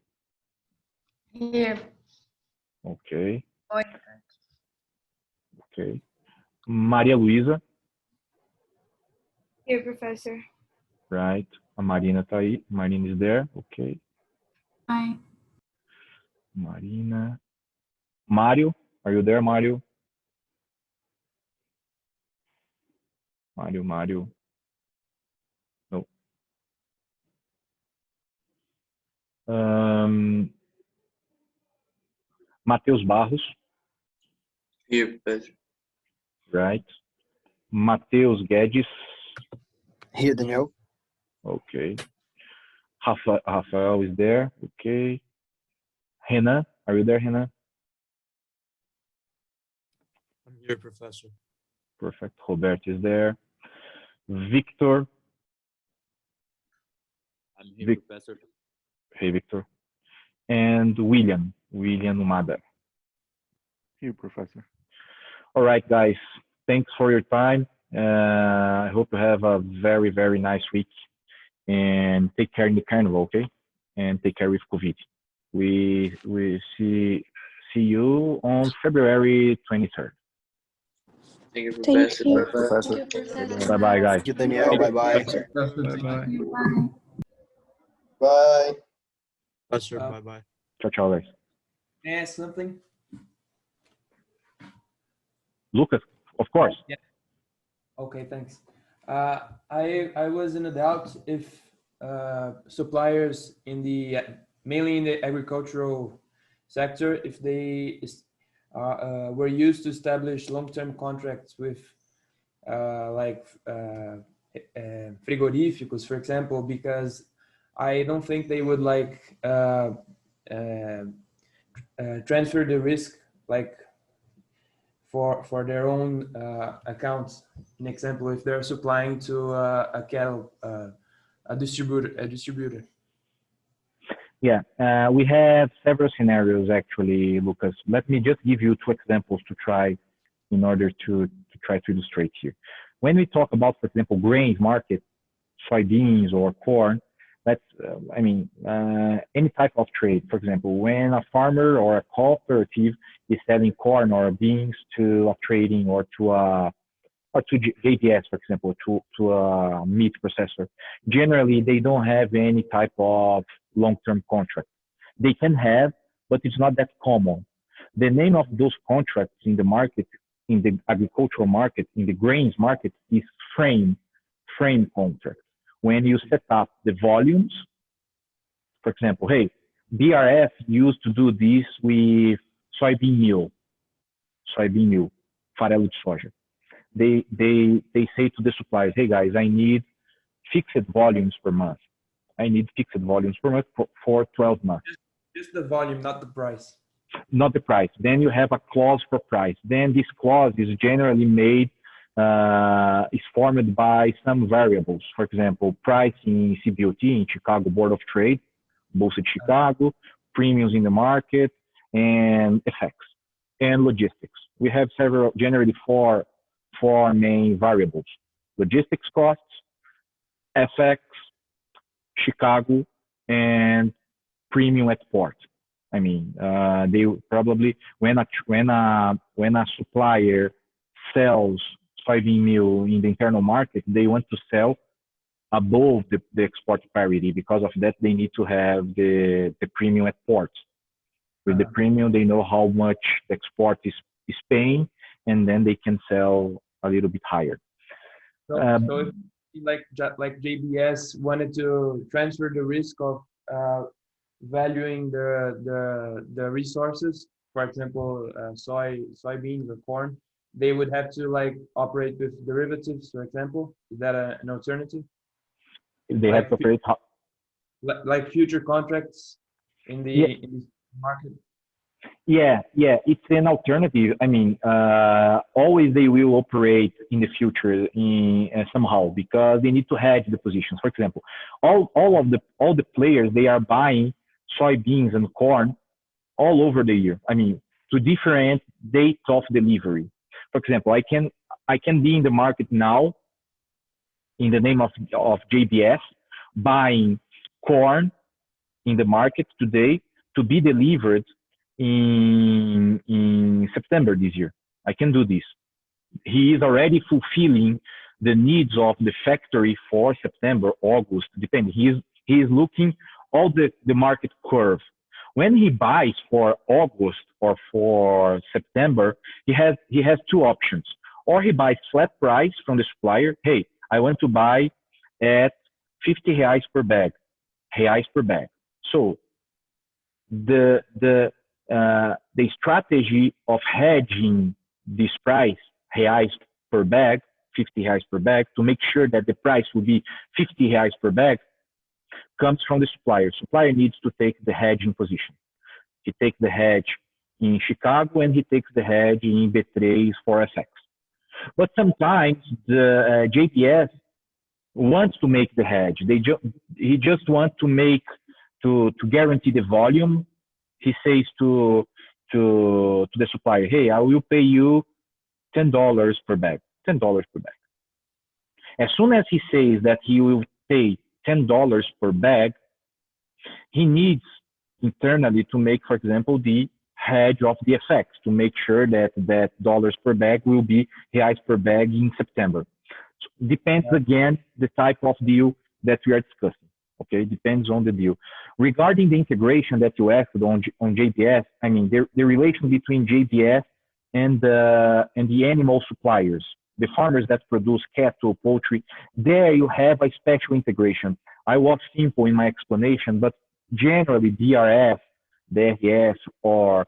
Here. Ok. Oi. Ok. Maria Luísa. Here, Professor. Right. A Marina tá aí. Marina is there. Ok. Hi. Marina. Mário. Are you there, Mário? Mário. No. Matheus Barros. Here, Professor. Right. Matheus Guedes. Here, Daniel. Okay. Rafael is there. Okay. Renan, are you there, Renan? I'm here, Professor. Perfect. Robert is there. Victor. I'm here, Professor. Hey, Victor. And William Umada. Here, Professor. All right, guys. Thanks for your time. I hope you have a very, very nice week. And take care in the carnival, okay? And take care with COVID. We see you on February 23rd. Thank you, Thank Professor. you. Professor. Thank you, Professor. Bye bye, guys. Thank you, Daniel. Bye bye. Professor, bye-bye. Bye. Bye. Professor, bye-bye. Ciao, ciao, guys. May I ask something? Lucas, of course. Yeah. Okay, thanks. I was in a doubt if suppliers in the mainly in the agricultural sector, if they were used to establish long-term contracts with frigoríficos, for example, because I don't think they would transfer the risk like for their own accounts. An example, if they're supplying to a cattle a distributor. Yeah, we have several scenarios actually, Lucas. Let me just give you two examples to try in order to try to illustrate here. When we talk about, for example, grains market, soybeans or corn, that's, any type of trade. For example, when a farmer or a cooperative is selling corn or beans to a trading or to JBS, for example, to a meat processor, generally they don't have any type of long-term contract. They can have, but it's not that common. The name of those contracts in the market, in the agricultural market, in the grains market, is frame contract. When you set up the volumes, for example, hey, BRF used to do this with soybean meal, farelo de soja. They say to the suppliers, hey guys, I need fixed volumes per month. I need fixed volumes per month for 12 months. Just the volume, not the price. Not the price. Then you have a clause for price. Then this clause is generally made, is formed by some variables. For example, price in CBOT, in Chicago Board of Trade, Bolsa de Chicago, premiums in the market, and FX, and logistics. We have generally four main variables: logistics costs, FX, Chicago, and premium at port. I mean, they probably, when a supplier sells soybean meal in the internal market, they want to sell above the export parity. Because of that, they need to have the premium at port. With the premium, they know how much the export is paying, and then they can sell a little bit higher. So if like JBS wanted to transfer the risk of valuing the resources, for example, soybeans or corn, they would have to like operate with derivatives, for example. Is that an alternative? They have to operate like future contracts in the market. Yeah, it's an alternative. I mean, always they will operate in the future somehow, because they need to hedge the positions. For example, all the players, they are buying soybeans and corn all over the year. I mean, to different dates of delivery. For example, I can be in the market now in the name of JBS, buying corn in the market today to be delivered in September this year. I can do this. He is already fulfilling the needs of the factory for September, August, depending. He is looking all the market curve. When he buys for August or for September, he has two options. Or he buys flat price from the supplier. Hey, I want to buy at 50 reais per bag. So the strategy of hedging this price, reais per bag, 50 reais per bag, to make sure that the price will be 50 reais per bag, comes from the supplier. Supplier needs to take the hedging position. He takes the hedge in Chicago and he takes the hedge in B3 for FX. But sometimes the JPS wants to make the hedge. He just wants to guarantee the volume. He says to the supplier, hey, I will pay you $10 per bag, $10 per bag. As soon as he says that he will pay $10 per bag, he needs internally to make, for example, the hedge of the FX to make sure that dollars per bag will be reais per bag in September. So depends again the type of deal that we are discussing. Okay, depends on the deal. Regarding the integration that you asked on JBS, I mean the relation between JBS and the animal suppliers, the farmers that produce cattle, poultry, there you have a special integration. I was simple in my explanation, but generally DRS, DRS, or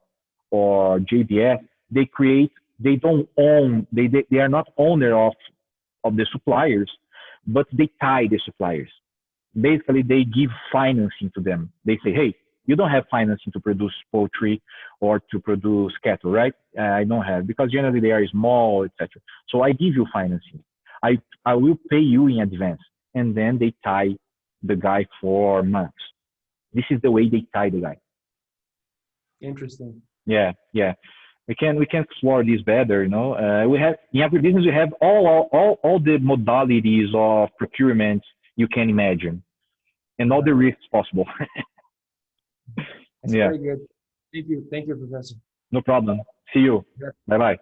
JBS, they don't own, they are not owner of the suppliers, but they tie the suppliers. Basically, they give financing to them. They say, hey, you don't have financing to produce poultry or to produce cattle, right? I don't have, because generally they are small, etc. So I give you financing. I will pay you in advance, and then they tie the guy for months. This is the way they tie the guy. Interesting. Yeah. We can explore this better. We have in agribusiness we have all the modalities of procurement you can imagine, and all the risks possible. That's very good. Thank you, Professor. No problem. See you. Yeah. Bye bye.